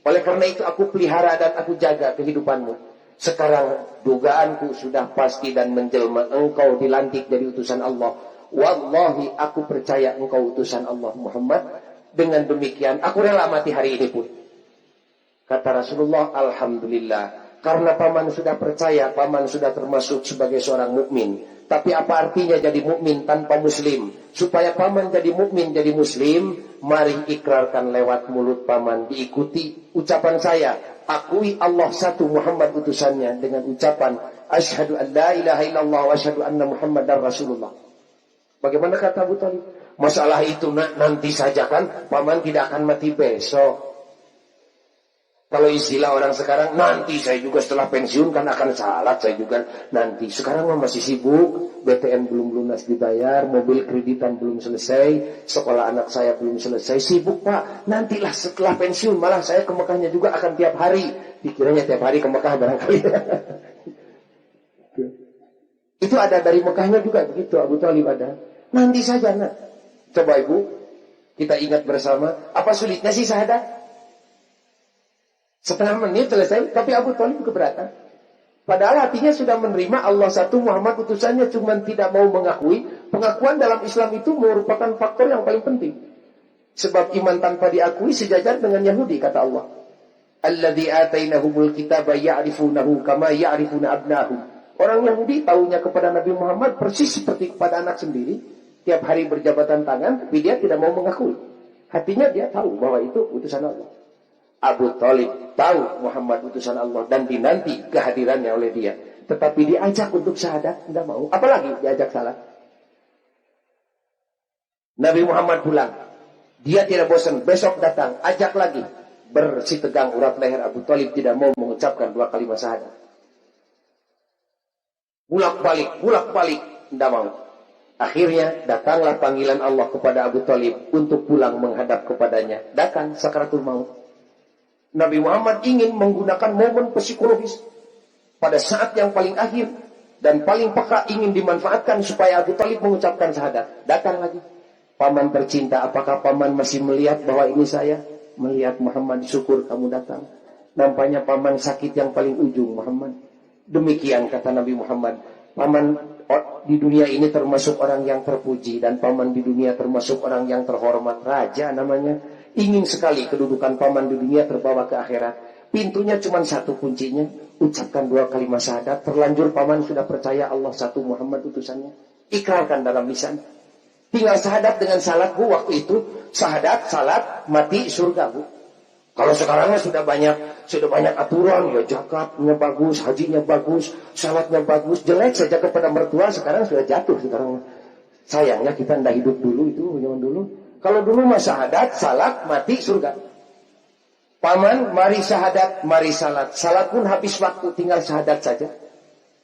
Oleh karena itu aku pelihara dan aku jaga kehidupanmu. Sekarang dugaanku sudah pasti dan menjelma, engkau dilantik dari utusan Allah. Wallahi aku percaya engkau utusan Allah Muhammad. Dengan demikian aku rela mati hari ini pun. Kata Rasulullah, alhamdulillah. Karena paman sudah percaya, paman sudah termasuk sebagai seorang mukmin. Tapi apa artinya jadi mukmin tanpa muslim? Supaya paman jadi mukmin, jadi muslim, mari ikrarkan lewat mulut paman. Diikuti ucapan saya. Akui Allah satu, Muhammad utusannya, dengan ucapan asyhadu an la ilaha illallah wa asyhadu anna Muhammadar Rasulullah. Bagaimana kata Abu Thalib? Masalah itu nanti saja kan, paman tidak akan mati besok. Kalau istilah orang sekarang, nanti saya juga setelah pensiun kan akan salat, saya juga nanti. Sekarang masih sibuk, BTN belum lunas dibayar, mobil kreditan belum selesai, sekolah anak saya belum selesai. Sibuk Pak, nantilah setelah pensiun, malah saya ke Mekahnya juga akan tiap hari. Dikiranya tiap hari ke Mekah barangkali. Itu ada dari Mekahnya juga begitu, Abu Thalib ada. Nanti saja nak. Coba ibu, kita ingat bersama, apa sulitnya sih syahadat? Setengah menit selesai, tapi Abu Thalib keberatan. Padahal hatinya sudah menerima Allah satu, Muhammad utusannya, cuma tidak mau mengakui. Pengakuan dalam Islam itu merupakan faktor yang paling penting. Sebab iman tanpa diakui sejajar dengan Yahudi, kata Allah. Alladzi atainahumul kitaba ya'rifunahu kama ya'rifuna abnahum. Orang Yahudi tahunya kepada Nabi Muhammad persis seperti kepada anak sendiri. Tiap hari berjabatan tangan, tapi dia tidak mau mengakui. Hatinya dia tahu bahwa itu utusan Allah. Abu Thalib tahu Muhammad utusan Allah dan dinanti kehadirannya oleh dia. Tetapi diajak untuk syahadat, tidak mau. Apalagi diajak salat. Nabi Muhammad pulang. Dia tidak bosan, besok datang, ajak lagi. Bersih tegang urat leher Abu Thalib, tidak mau mengucapkan 2 kalimat syahadat. Bulak-balik, tidak mau. Akhirnya datanglah panggilan Allah kepada Abu Thalib untuk pulang menghadap kepadanya. Datang sakaratul maut. Nabi Muhammad ingin menggunakan momen psikologis pada saat yang paling akhir dan paling peka, ingin dimanfaatkan supaya Abu Thalib mengucapkan syahadat. Datang lagi. Paman tercinta, apakah paman masih melihat bahwa ini saya? Melihat Muhammad, syukur kamu datang. Nampaknya paman sakit yang paling ujung, Muhammad. Demikian kata Nabi Muhammad, paman di dunia ini termasuk orang yang terpuji, dan paman di dunia termasuk orang yang terhormat, raja namanya. Ingin sekali kedudukan paman di dunia terbawa ke akhirat. Pintunya cuma satu kuncinya, ucapkan 2 kalimat syahadat. Terlanjur paman sudah percaya Allah satu, Muhammad utusannya. Ikrarkan dalam lisan. Tinggal syahadat dengan salat, Bu. Waktu itu syahadat, salat, mati, surga, Bu. Kalau sekarang sudah banyak aturan, ya zakatnya bagus, hajinya bagus, salatnya bagus, jelek saja kepada mertua sekarang sudah jatuh sekarang. Sayangnya kita tidak hidup dulu itu, zaman dulu. Kalau dulu mah syahadat, salat, mati, surga. Paman, mari syahadat, mari salat. Salat pun habis waktu, tinggal syahadat saja.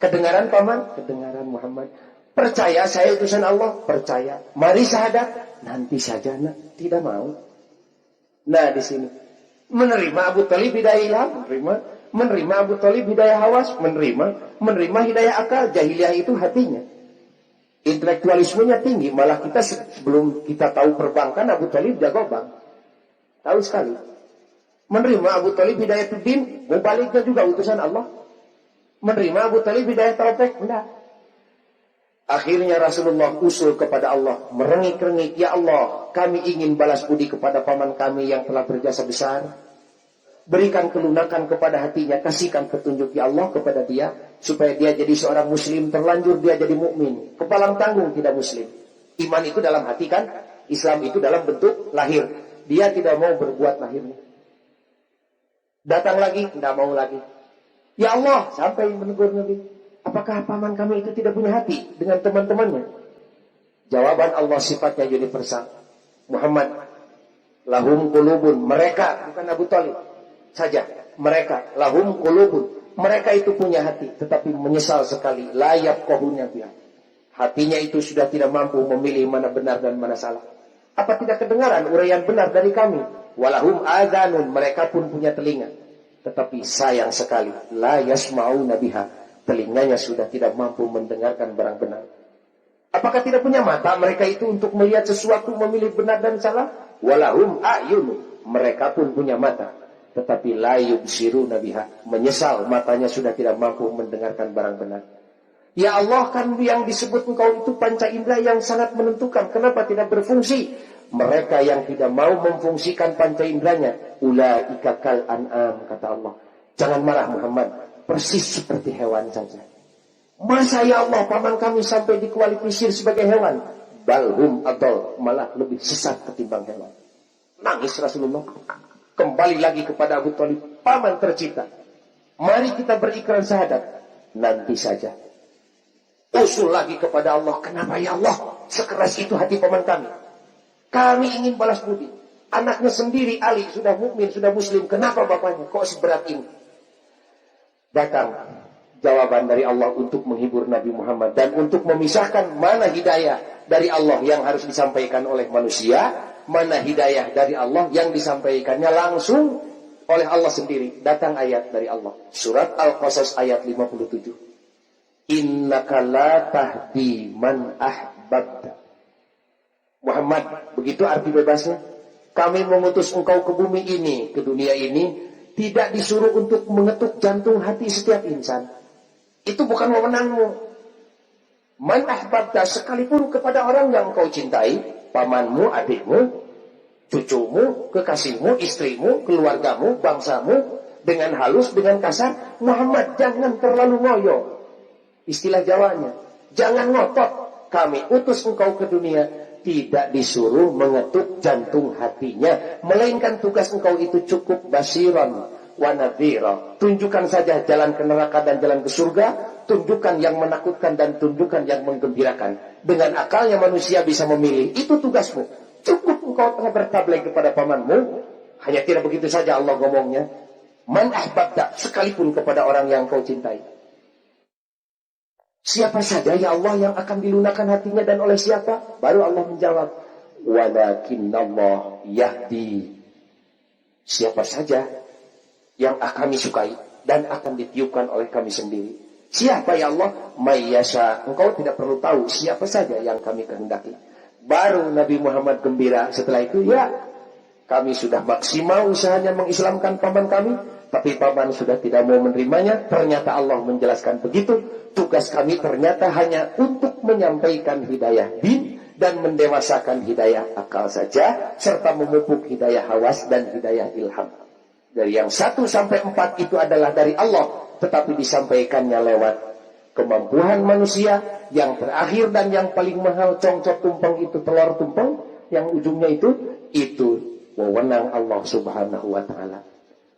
Kedengaran paman? Kedengaran Muhammad. Percaya saya utusan Allah? Percaya. Mari syahadat? Nanti saja, nak. Tidak mau. Nah, di sini. Menerima Abu Thalib hidayah ilham, menerima Abu Thalib hidayah hawas, menerima hidayah akal. Jahiliyah itu hatinya, intelektualismenya tinggi. Malah kita sebelum kita tahu perbankan, Abu Thalib jago bank, tahu sekali. Menerima Abu Thalib hidayah tudin, mubaliknya juga utusan Allah. Menerima Abu Thalib hidayah taufik, enggak. Akhirnya Rasulullah usul kepada Allah, merengik-rengik, ya Allah, kami ingin balas budi kepada paman kami yang telah berjasa besar. Berikan kelunakan kepada hatinya, kasihkan petunjuk ya Allah kepada dia, supaya dia jadi seorang muslim, terlanjur dia jadi mukmin. Kepalang tanggung tidak muslim. Iman itu dalam hati kan, Islam itu dalam bentuk lahir. Dia tidak mau berbuat lahirnya. Datang lagi, tidak mau lagi. Ya Allah, sampai menegur Nabi. Apakah paman kami itu tidak punya hati dengan teman-temannya? Jawaban Allah sifatnya universal. Muhammad, lahum qulubun, mereka, bukan Abu Thalib saja, mereka, lahum qulubun, mereka itu punya hati, tetapi menyesal sekali, la yafqahuna biha. Hatinya itu sudah tidak mampu memilih mana benar dan mana salah. Apa tidak kedengaran uraian benar dari kami? Walahum adhanun, mereka pun punya telinga, tetapi sayang sekali, la yasma'una biha. Telinganya sudah tidak mampu mendengarkan barang benar. Apakah tidak punya mata mereka itu untuk melihat sesuatu, memilih benar dan salah? Walahum a'yun, mereka pun punya mata, tetapi la yubsiruna biha. Menyesal, matanya sudah tidak mampu mendengarkan barang benar. Ya Allah, kan yang disebut engkau itu panca indera yang sangat menentukan. Kenapa tidak berfungsi? Mereka yang tidak mau memfungsikan panca inderanya, ulaika kal an'am, kata Allah. Jangan marah Muhammad, persis seperti hewan saja. Masa ya Allah paman kami sampai dikualifikasi sebagai hewan? Balhum adol, malah lebih sesat ketimbang hewan. Nangis Rasulullah. Kembali lagi kepada Abu Thalib, paman tercinta, mari kita berikrar syahadat. Nanti saja. Usul lagi kepada Allah, kenapa ya Allah sekeras itu hati paman kami? Kami ingin balas budi. Anaknya sendiri Ali sudah mukmin, sudah muslim, kenapa bapaknya kok seberat ini? Datang jawaban dari Allah untuk menghibur Nabi Muhammad dan untuk memisahkan mana hidayah dari Allah yang harus disampaikan oleh manusia, mana hidayah dari Allah yang disampaikannya langsung oleh Allah sendiri. Datang ayat dari Allah, surat Al-Qasas ayat 57. Innaka la tahdi man ahbabta. Muhammad, begitu arti bebasnya. Kami mengutus engkau ke bumi ini, ke dunia ini, tidak disuruh untuk mengetuk jantung hati setiap insan. Itu bukan wewenangmu. Man ahbabta, sekalipun kepada orang yang kau cintai, pamanmu, adikmu, cucumu, kekasihmu, istrimu, keluargamu, bangsamu, dengan halus, dengan kasar, Muhammad jangan terlalu ngoyo. Istilah Jawanya, jangan ngotot. Kami utus engkau ke dunia, tidak disuruh mengetuk jantung hatinya, melainkan tugas engkau itu cukup basiran wa nadhira. Tunjukkan saja jalan ke neraka dan jalan ke surga, tunjukkan yang menakutkan dan tunjukkan yang menggembirakan. Dengan akalnya manusia bisa memilih, itu tugasmu. Cukup engkau tengah bertabligh kepada pamanmu, hanya tidak begitu saja Allah ngomongnya. Man ahbabta, sekalipun kepada orang yang kau cintai. Siapa saja ya Allah yang akan dilunakkan hatinya dan oleh siapa? Baru Allah menjawab, walakinnallah yahdi. Siapa saja yang kami sukai dan akan ditiupkan oleh kami sendiri. Siapa ya Allah? Mayyasha. Engkau tidak perlu tahu siapa saja yang kami kehendaki. Baru Nabi Muhammad gembira. Setelah itu, ya, kami sudah maksimal usahanya mengislamkan paman kami, tapi paman sudah tidak mau menerimanya. Ternyata Allah menjelaskan begitu. Tugas kami ternyata hanya untuk menyampaikan hidayah din dan mendewasakan hidayah akal saja, serta memupuk hidayah hawas dan hidayah ilham. Dari yang 1 sampai 4 itu adalah dari Allah, tetapi disampaikannya lewat kemampuan manusia. Yang terakhir dan yang paling mahal, congcok tumpeng itu, telur tumpeng, yang ujungnya itu wewenang Allah subhanahu wa ta'ala.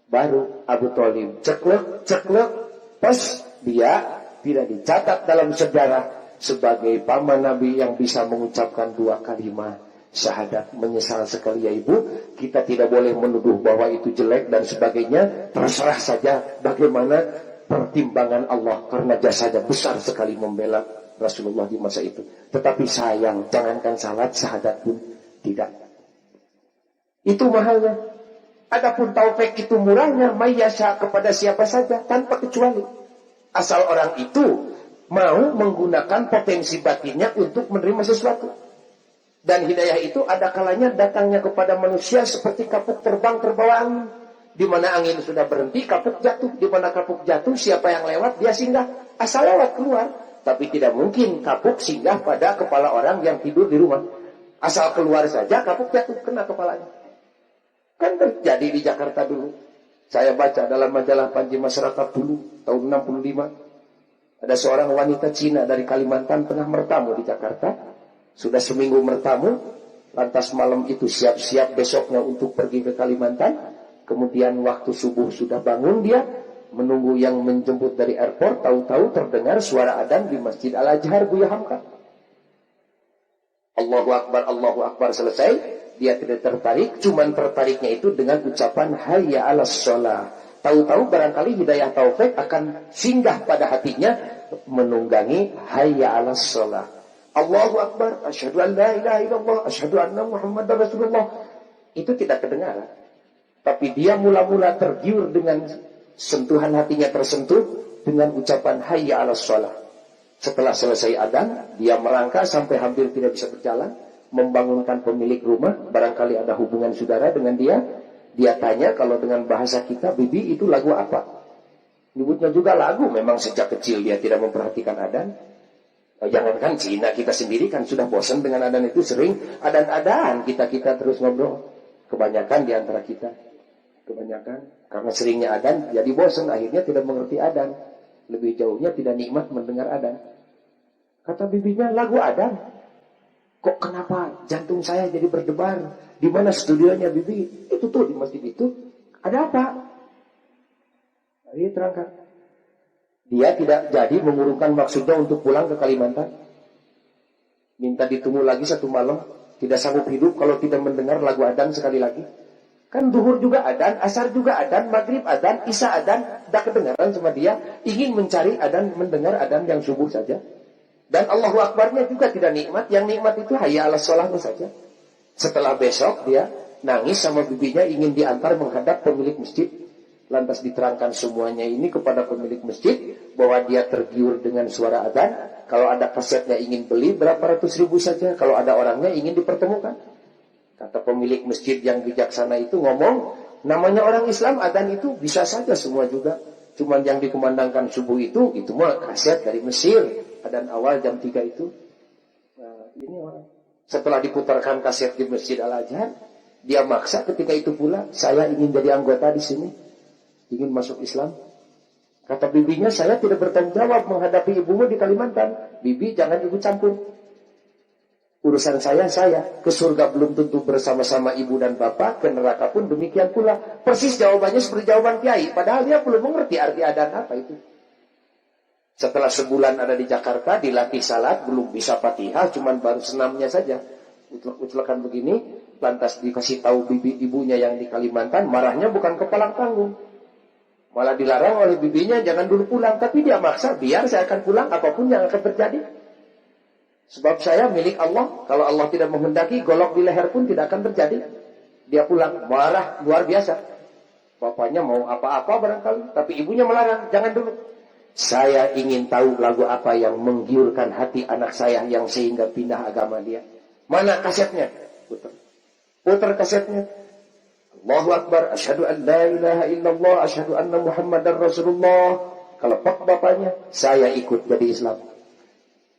Baru Abu Thalib ceklek, pas dia tidak dicatat dalam sejarah sebagai paman Nabi yang bisa mengucapkan 2 kalimat syahadat. Menyesal sekali ya ibu, kita tidak boleh menuduh bahwa itu jelek dan sebagainya. Terserah saja bagaimana pertimbangan Allah, karena jasanya besar sekali membela Rasulullah di masa itu. Tetapi sayang, jangankan salat, syahadat pun tidak. Itu mahalnya. Adapun taufik itu murahnya, mayyasha, kepada siapa saja tanpa kecuali. Asal orang itu mau menggunakan potensi batinnya untuk menerima sesuatu. Dan hidayah itu ada kalanya datangnya kepada manusia seperti kapuk terbang terbawa angin. Di mana angin sudah berhenti, kapuk jatuh. Di mana kapuk jatuh, siapa yang lewat, dia singgah. Asal lewat keluar. Tapi tidak mungkin kapuk singgah pada kepala orang yang tidur di rumah. Asal keluar saja, kapuk jatuh, kena kepalanya. Kan terjadi di Jakarta dulu. Saya baca dalam majalah Panji Masyarakat dulu, tahun 65. Ada seorang wanita Cina dari Kalimantan pernah mertamu di Jakarta. Sudah seminggu mertamu, lantas malam itu siap-siap besoknya untuk pergi ke Kalimantan. Kemudian waktu subuh sudah bangun dia, menunggu yang menjemput dari airport. Tahu-tahu terdengar suara adzan di Masjid Al-Azhar Buya Hamka. Allahu Akbar, selesai. Dia tidak tertarik, cuman tertariknya itu dengan ucapan hayya 'alas shalah. Tahu-tahu barangkali hidayah taufik akan singgah pada hatinya, menunggangi hayya 'alas shalah. Allahu Akbar, asyhadu an la ilaha illallah, asyhadu anna Muhammadar Rasulullah. Itu tidak kedengaran. Tapi dia mula-mula tergiur dengan sentuhan hatinya tersentuh dengan ucapan hayya 'alas shalah. Setelah selesai adzan, dia merangkak sampai hampir tidak bisa berjalan, membangunkan pemilik rumah, barangkali ada hubungan saudara dengan dia. Dia tanya, kalau dengan bahasa kita, bibi itu lagu apa? Nyebutnya juga lagu, memang sejak kecil dia tidak memperhatikan adzan. Jangankan Cina, kita sendiri kan sudah bosan dengan adzan itu, sering adzan-adzan kita terus ngobrol. Kebanyakan di antara kita, karena seringnya adzan, jadi bosan, akhirnya tidak mengerti adzan. Lebih jauhnya tidak nikmat mendengar adzan. Kata bibinya, lagu adzan. Kok kenapa jantung saya jadi berdebar? Di mana studionya bibi? Itu tuh di masjid itu. Ada apa? Dia terangkan. Dia tidak jadi mengurungkan maksudnya untuk pulang ke Kalimantan. Minta ditunggu lagi 1 malam. Tidak sanggup hidup kalau tidak mendengar lagu adzan sekali lagi. Kan duhur juga adzan, asar juga adzan, maghrib adzan, isya adzan. Tidak kedengaran sama dia. Ingin mencari adzan, mendengar adzan yang subuh saja. Dan Allahu Akbarnya juga tidak nikmat. Yang nikmat itu hayya 'alas sholahnya saja. Setelah besok dia nangis sama bibinya, ingin diantar menghadap pemilik masjid. Lantas diterangkan semuanya ini kepada pemilik masjid, bahwa dia tergiur dengan suara adzan. Kalau ada kasetnya ingin beli berapa ratus ribu saja. Kalau ada orangnya ingin dipertemukan. Kata pemilik masjid yang bijaksana itu ngomong, namanya orang Islam adzan itu bisa saja semua juga. Cuman yang dikumandangkan subuh itu mah kaset dari Mesir. Adzan awal jam 3 itu. Nah, ini orang. Setelah diputarkan kaset di Masjid Al-Azhar, dia maksa ketika itu pula, saya ingin jadi anggota di sini. Ingin masuk Islam. Kata bibinya, saya tidak bertanggung jawab menghadapi ibumu di Kalimantan. Bibi, jangan ibu campur. Urusan saya. Ke surga belum tentu bersama-sama ibu dan bapak, ke neraka pun demikian pula. Persis jawabannya seperti jawaban kiai. Padahal dia belum mengerti arti adzan apa itu. Setelah sebulan ada di Jakarta, dilatih salat, belum bisa Fatihah, cuman baru senamnya saja. uclekan begini, lantas dikasih tahu ibunya yang di Kalimantan, marahnya bukan kepalang tanggung. Malah dilarang oleh bibinya jangan dulu pulang, tapi dia maksa biar saya akan pulang apapun yang akan terjadi. Sebab saya milik Allah, kalau Allah tidak menghendaki, golok di leher pun tidak akan terjadi. Dia pulang, marah luar biasa. Bapaknya mau apa-apa barangkali, tapi ibunya melarang, jangan dulu. Saya ingin tahu lagu apa yang menggiurkan hati anak saya yang sehingga pindah agama dia. Mana kasetnya? Putar kasetnya. Allahu Akbar, asyhadu an la ilaha illallah, asyhadu anna Muhammadar Rasulullah. Kalau pak bapaknya, saya ikut jadi Islam.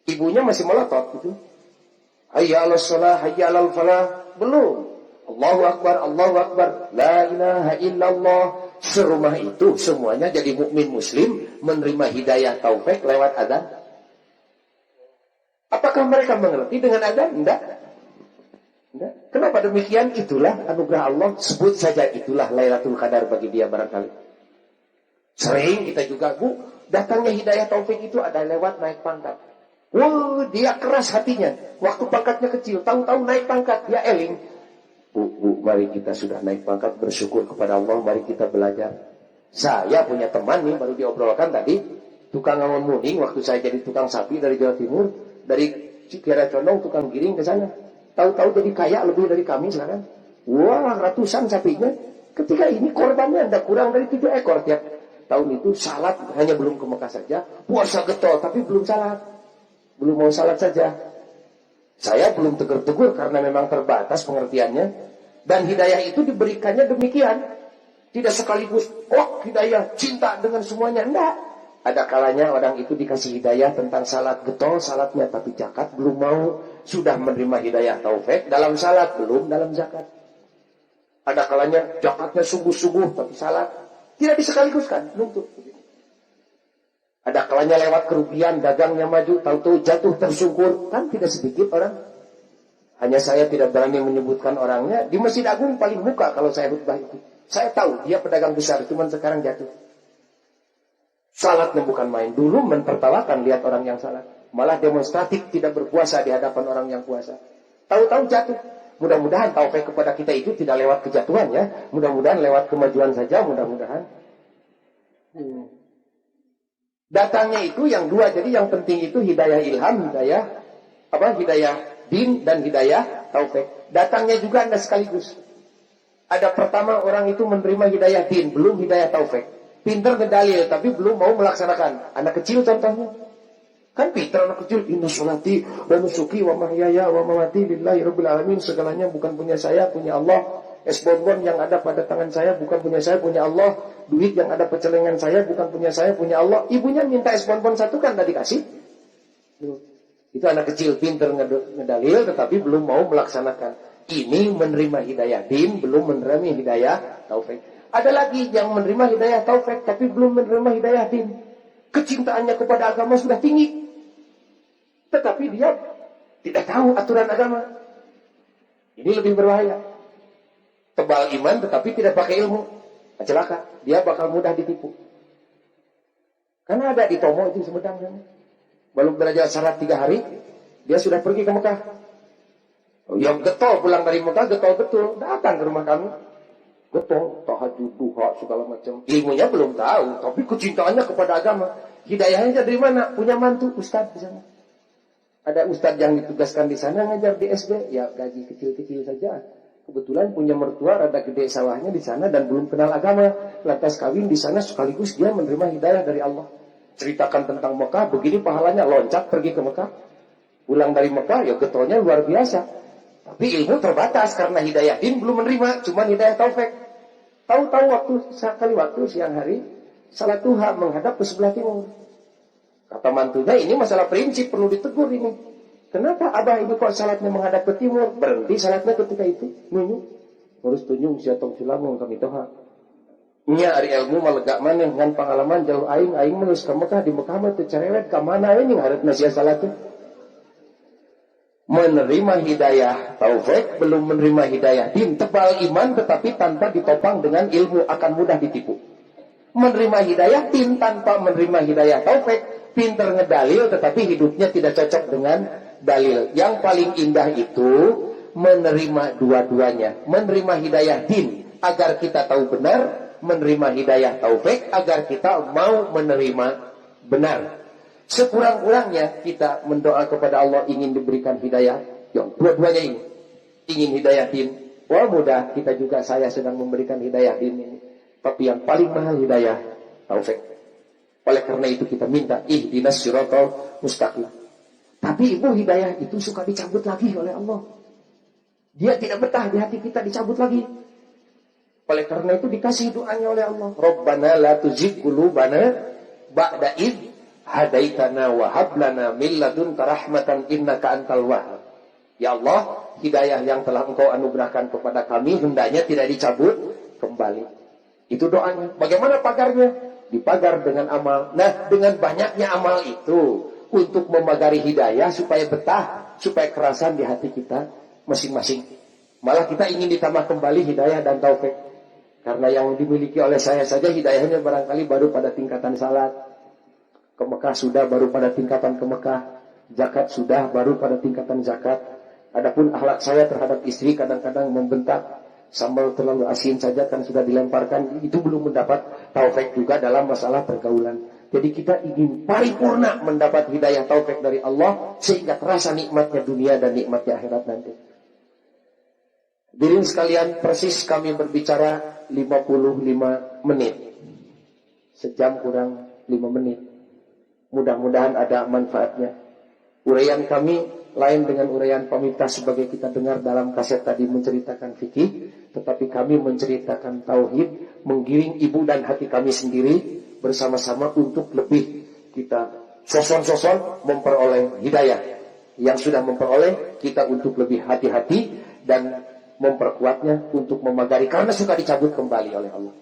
Ibunya masih melotot gitu. Hayya 'alas shalah, hayya 'alal falah. Belum. Allahu Akbar, Allahu Akbar, la ilaha illallah. Serumah itu semuanya jadi mukmin muslim, menerima hidayah taufik lewat adzan. Apakah mereka mengerti dengan adzan? Enggak. Kenapa demikian? Itulah anugerah Allah. Sebut saja itulah Lailatul Qadar bagi dia barangkali. Sering kita juga, Bu, datangnya hidayah taufik itu ada lewat naik pangkat. Wah, dia keras hatinya. Waktu pangkatnya kecil, tahu-tahu naik pangkat, dia eling. Bu, mari kita sudah naik pangkat, bersyukur kepada Allah, mari kita belajar. Saya punya teman nih, baru diobrolkan tadi, tukang ngangon muning, waktu saya jadi tukang sapi dari Jawa Timur, dari Cikira Condong, tukang giring ke sana. Tahu-tahu jadi kaya lebih dari kami sekarang. Wah, ratusan sapinya. Ketika ini korbannya tidak kurang dari 7 ekor tiap tahun itu. Salat hanya belum ke Mekah saja, puasa getol, tapi belum salat. Belum mau salat saja. Saya belum tegur-tegur karena memang terbatas pengertiannya. Dan hidayah itu diberikannya demikian. Tidak sekaligus, hidayah, cinta dengan semuanya. Enggak. Ada kalanya orang itu dikasih hidayah tentang salat getol, salatnya tapi zakat belum mau. Sudah menerima hidayah taufik, dalam salat belum, dalam zakat. Ada kalanya zakatnya sungguh-sungguh tapi salat. Tidak disekaliguskan, nuntut. Ada kalanya lewat kerugian, dagangnya maju, tahu-tahu jatuh tersungkur. Kan tidak sedikit orang. Hanya saya tidak berani menyebutkan orangnya. Di Masjid Agung paling muka kalau saya khutbah itu. Saya tahu dia pedagang besar, cuman sekarang jatuh. Salatnya bukan main. Dulu mentertawakan lihat orang yang salat. Malah demonstratif tidak berpuasa di hadapan orang yang puasa. Tahu-tahu jatuh. Mudah-mudahan taufik kepada kita itu tidak lewat kejatuhan ya. Mudah-mudahan lewat kemajuan saja, mudah-mudahan. Datangnya itu yang dua. Jadi yang penting itu hidayah ilham, hidayah din dan hidayah taufik. Datangnya juga Anda sekaligus. Ada pertama orang itu menerima hidayah din, belum hidayah taufik. Pintar ngedalil tapi belum mau melaksanakan. Anak kecil contohnya. Kan pintar anak kecil, inna sholati wa nusuki wa mahyaya wa mamati lillahi rabbil alamin. Segalanya bukan punya saya, punya Allah. Es bonbon yang ada pada tangan saya bukan punya saya, punya Allah. Duit yang ada pecelengan saya bukan punya saya, punya Allah. Ibunya minta es bonbon satu kan tadi dikasih. Itu anak kecil pintar ngedalil tetapi belum mau melaksanakan. Ini menerima hidayah din, belum menerima hidayah taufik. Ada lagi yang menerima hidayah taufik tapi belum menerima hidayah din. Kecintaannya kepada agama sudah tinggi. Tetapi dia tidak tahu aturan agama. Ini lebih berbahaya. Tebal iman tetapi tidak pakai ilmu. Celaka. Dia bakal mudah ditipu. Karena ada di Tomo itu Sumedang. Belum belajar syarat 3 hari. Dia sudah pergi ke Mekah. Yang getol pulang dari Mekah, getol betul. Datang ke rumah kami. Getol, tahajud, duha, segala macam. Ilmunya belum tahu, tapi kecintaannya kepada agama. Hidayahnya dari mana? Punya mantu, ustaz di sana. Ada ustaz yang ditugaskan di sana ngajar di SD, ya gaji kecil-kecil saja. Kebetulan punya mertua rada gede sawahnya di sana dan belum kenal agama. Lantas kawin di sana sekaligus dia menerima hidayah dari Allah. Ceritakan tentang Mekah, begini pahalanya, loncat pergi ke Mekah. Pulang dari Mekah, ya getolnya luar biasa. Tapi ilmu terbatas karena hidayah din belum menerima, cuma hidayah taufik. Tahu-tahu sekali waktu siang hari, salat duha menghadap ke sebelah timur. Kata mantunya, ini masalah prinsip, perlu ditegur ini. Kenapa abah ini kok salatnya menghadap ke timur? Berhenti salatnya ketika itu. Nunjuk. Harus tunjuk siatong silangung kami toha. Nya ari ilmu malegak maneh ngan pengalaman jauh aing menulis ke Mekah, di Mekah mah teu cerewet ka mana we ning hareupeuna sia salat teh. Menerima hidayah taufik, belum menerima hidayah din. Tebal iman tetapi tanpa ditopang dengan ilmu akan mudah ditipu. Menerima hidayah din tanpa menerima hidayah taufik, pinter ngedalil tetapi hidupnya tidak cocok dengan dalil. Yang paling indah itu menerima dua-duanya. Menerima hidayah din agar kita tahu benar, menerima hidayah taufik agar kita mau menerima benar. Sekurang-kurangnya kita mendoa kepada Allah ingin diberikan hidayah, dua-duanya ini. Ingin hidayah din, wah mudah kita juga saya sedang memberikan hidayah din ini. Tapi yang paling mahal hidayah taufik. Oleh karena itu kita minta ihdinas siratal mustaqim. Tapi ibu hidayah itu suka dicabut lagi oleh Allah. Dia tidak betah di hati kita dicabut lagi. Oleh karena itu dikasih doanya oleh Allah. Rabbana la tuzigh qulubana ba'da id hadaitana wa hab lana min ladunka rahmatan innaka antal wahhab. Ya Allah, hidayah yang telah Engkau anugerahkan kepada kami hendaknya tidak dicabut kembali. Itu doanya. Bagaimana pagarnya? Dipagar dengan amal. Nah, dengan banyaknya amal itu untuk memagari hidayah supaya betah, supaya kerasan di hati kita masing-masing. Malah kita ingin ditambah kembali hidayah dan taufik. Karena yang dimiliki oleh saya saja hidayahnya barangkali baru pada tingkatan salat. Ke Mekah sudah baru pada tingkatan ke Mekah. Zakat sudah baru pada tingkatan zakat. Adapun akhlak saya terhadap istri kadang-kadang membentak. Sambal terlalu asin saja kan sudah dilemparkan. Itu belum mendapat taufik juga dalam masalah pergaulan. Jadi kita ingin paripurna mendapat hidayah taufik dari Allah. Sehingga terasa nikmatnya dunia dan nikmatnya akhirat nanti. Hadirin sekalian, persis kami berbicara 55 menit. Sejam kurang 5 menit. Mudah-mudahan ada manfaatnya. Uraian kami lain dengan uraian pamita sebagai kita dengar dalam kaset tadi menceritakan fikih, tetapi kami menceritakan tauhid, menggiring ibu dan hati kami sendiri bersama-sama untuk lebih kita soson-soson memperoleh hidayah. Yang sudah memperoleh kita untuk lebih hati-hati dan memperkuatnya untuk memagari karena suka dicabut kembali oleh Allah.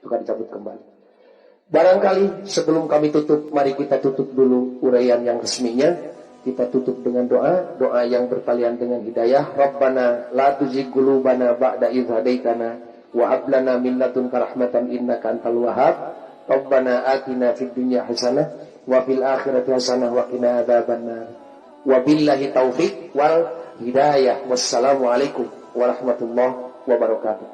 Suka dicabut kembali. Barangkali sebelum kami tutup, mari kita tutup dulu uraian yang resminya. Kita tutup dengan doa, doa yang bertalian dengan hidayah. Rabbana la tuzigh qulubana ba'da idh hadaitana wa hab lana min ladunka rahmatan innaka antal wahhab. Rabbana atina fid dunya hasanah wa fil akhirati hasanah wa qina adzabannar. Wabillahi taufiq wal hidayah. Wassalamualaikum warahmatullahi wabarakatuh.